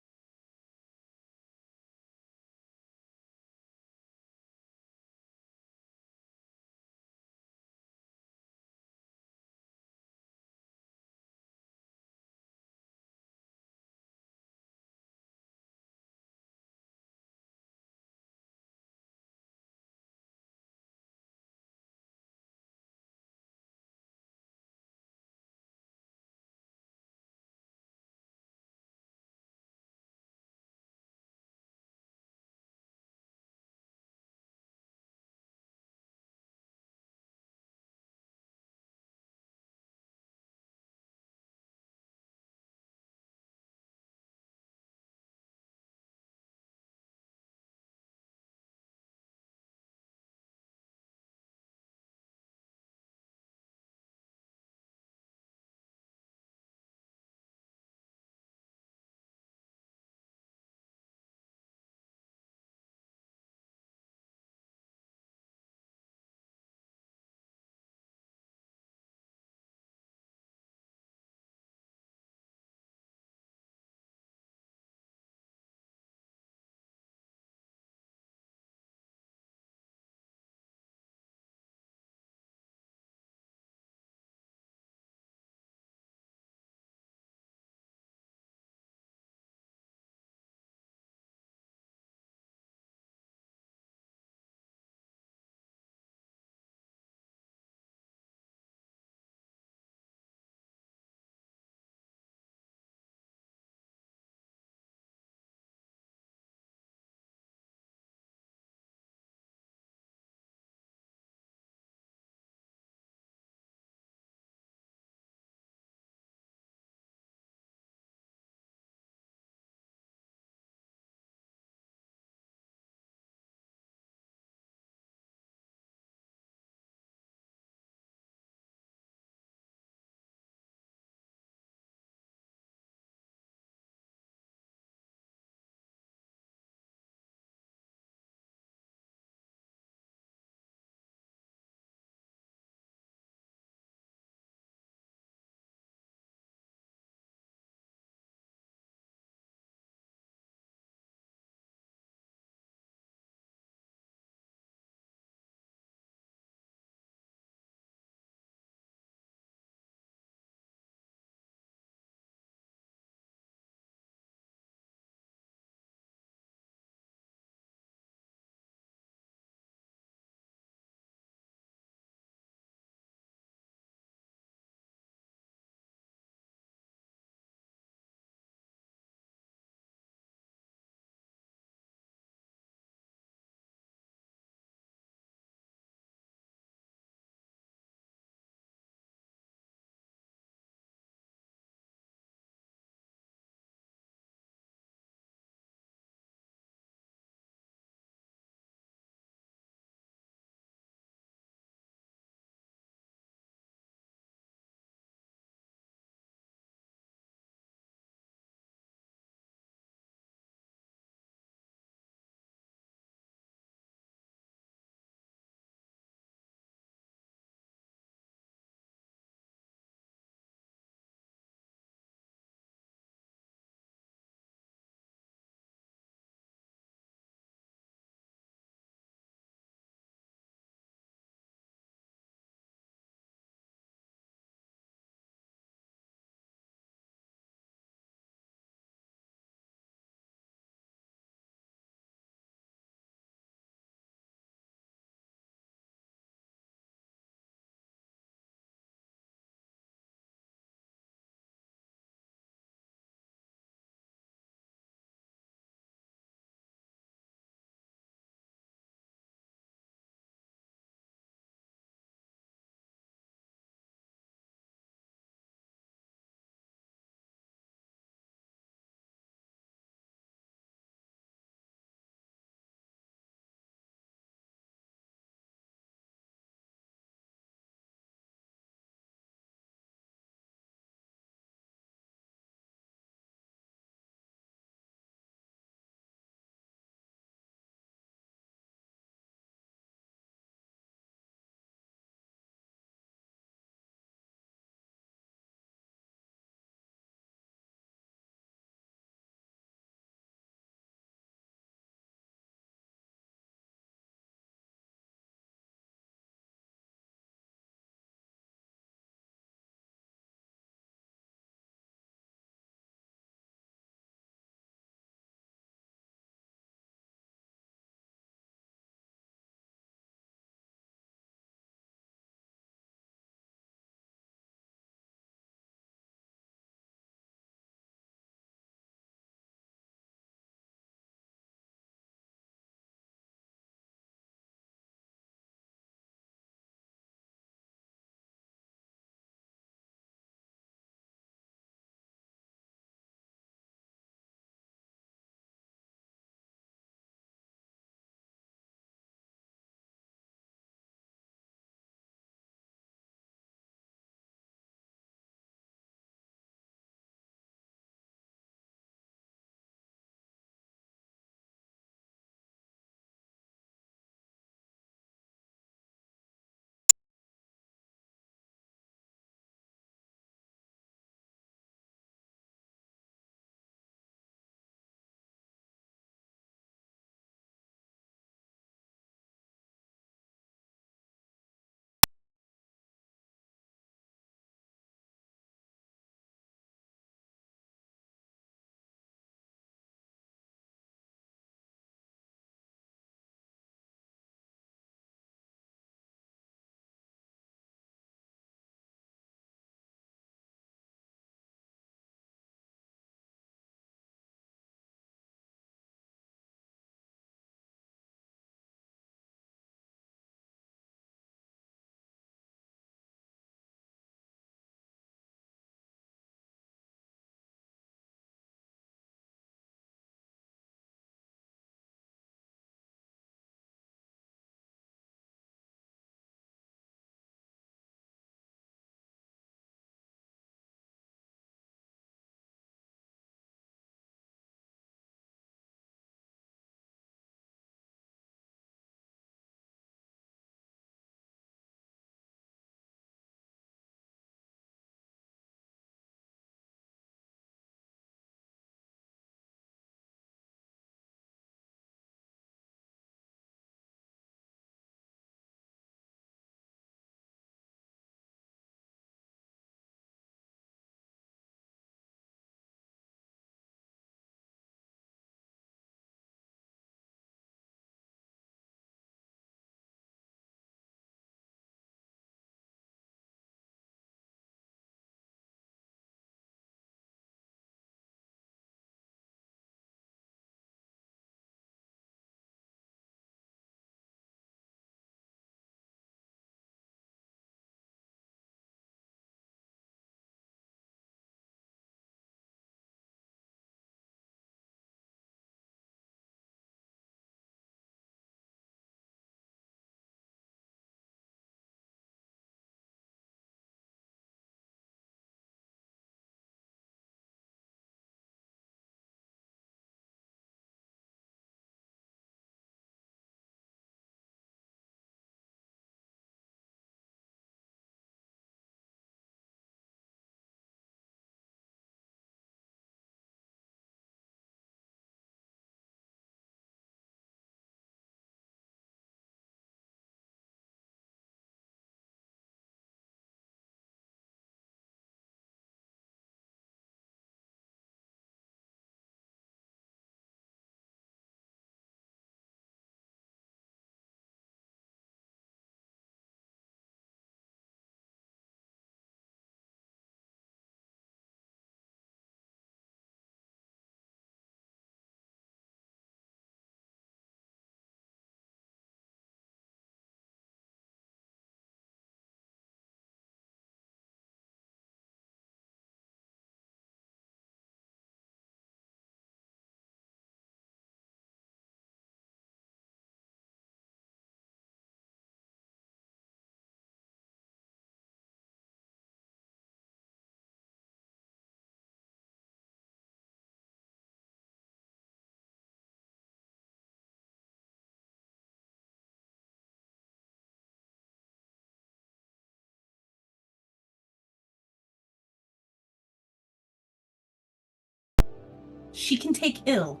she can take ill.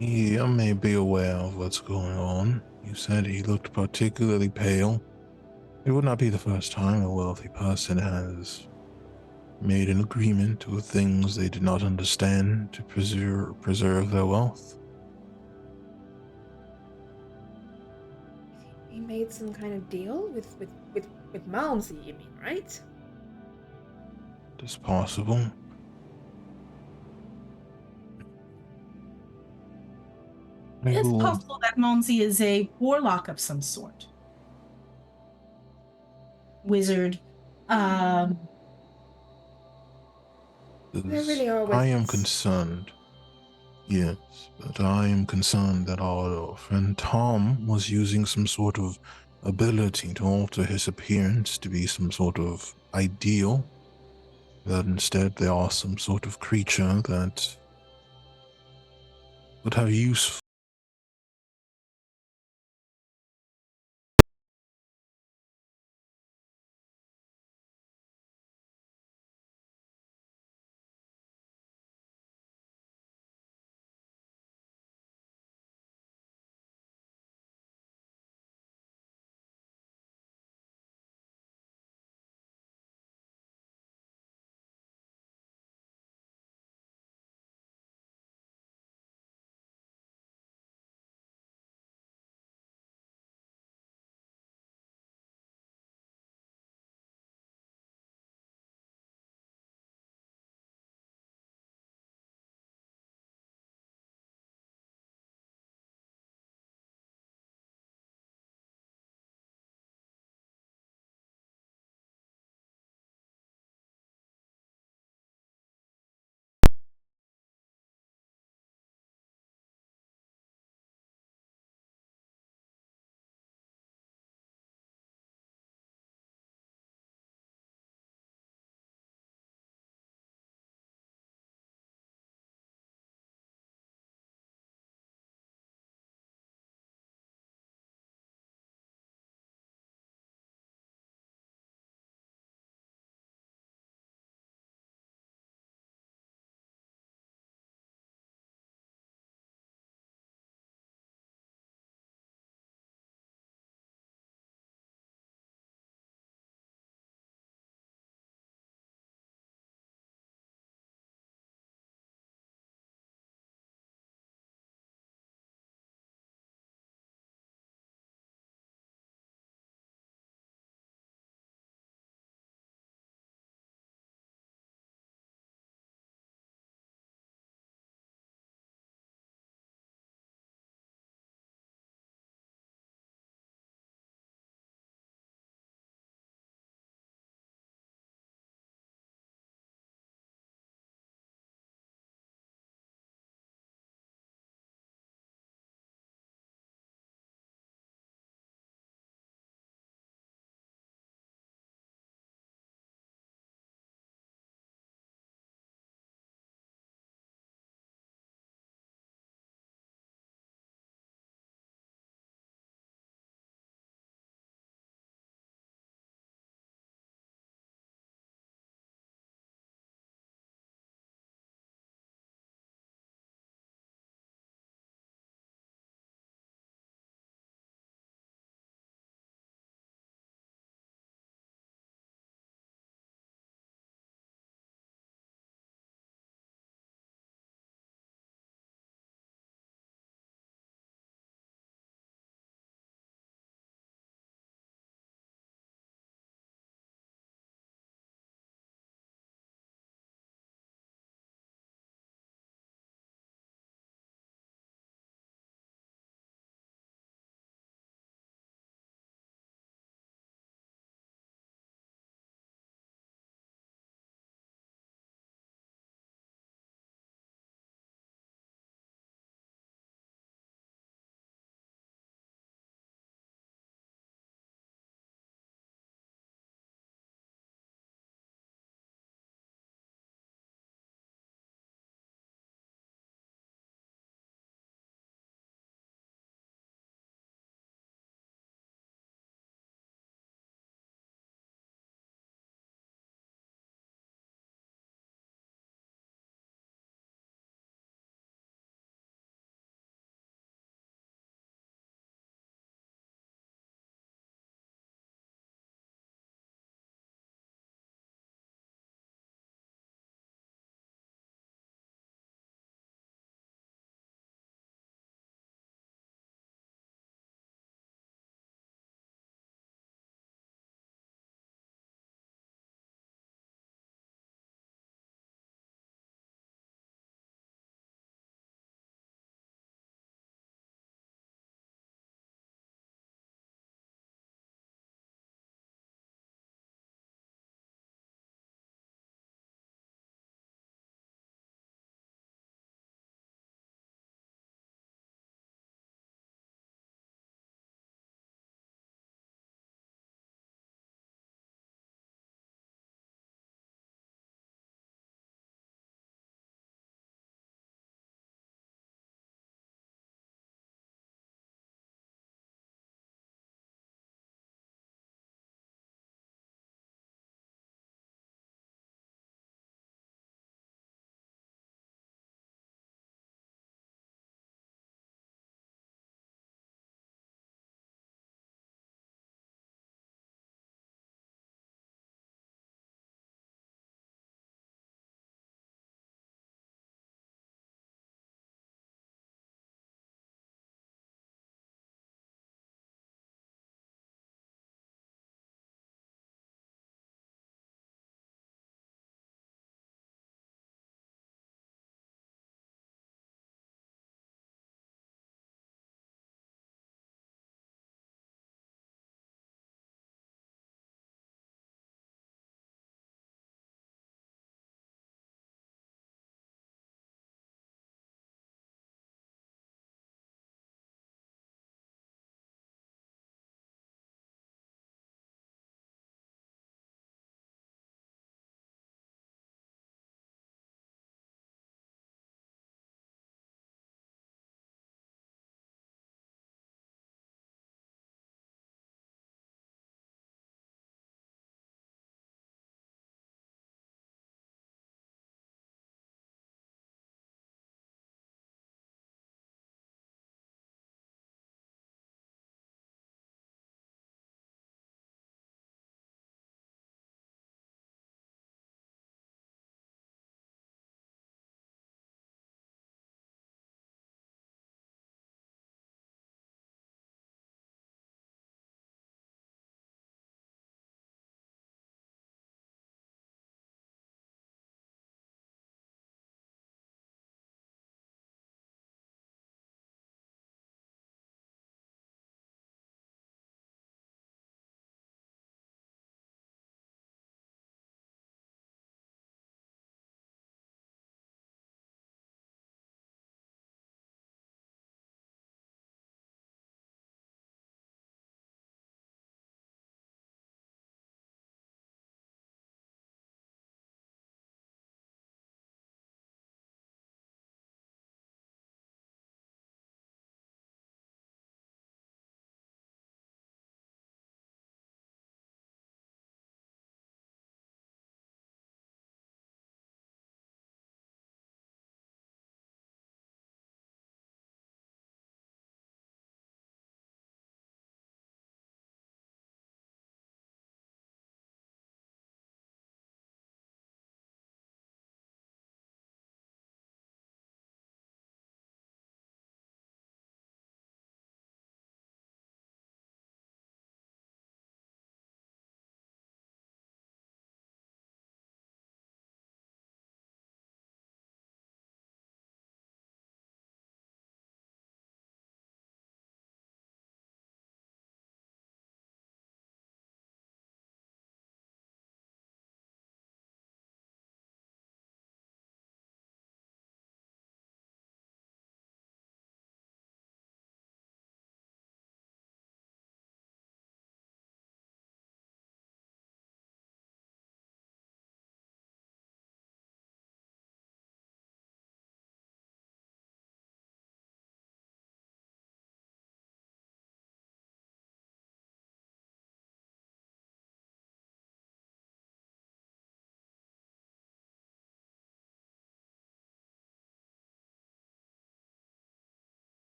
I may be aware of what's going on. You said he looked particularly pale. It would not be the first time a wealthy person has made an agreement with things they did not understand to preserve their wealth. He made some kind of deal with Malmsey, you mean, right? It's possible. It's possible that Malmsey is a warlock of some sort. Wizard. There really are I am wizards. concerned. Yes, but I am concerned that our friend Tom was using some sort of ability to alter his appearance to be some sort of ideal. That instead they are some sort of creature that would have use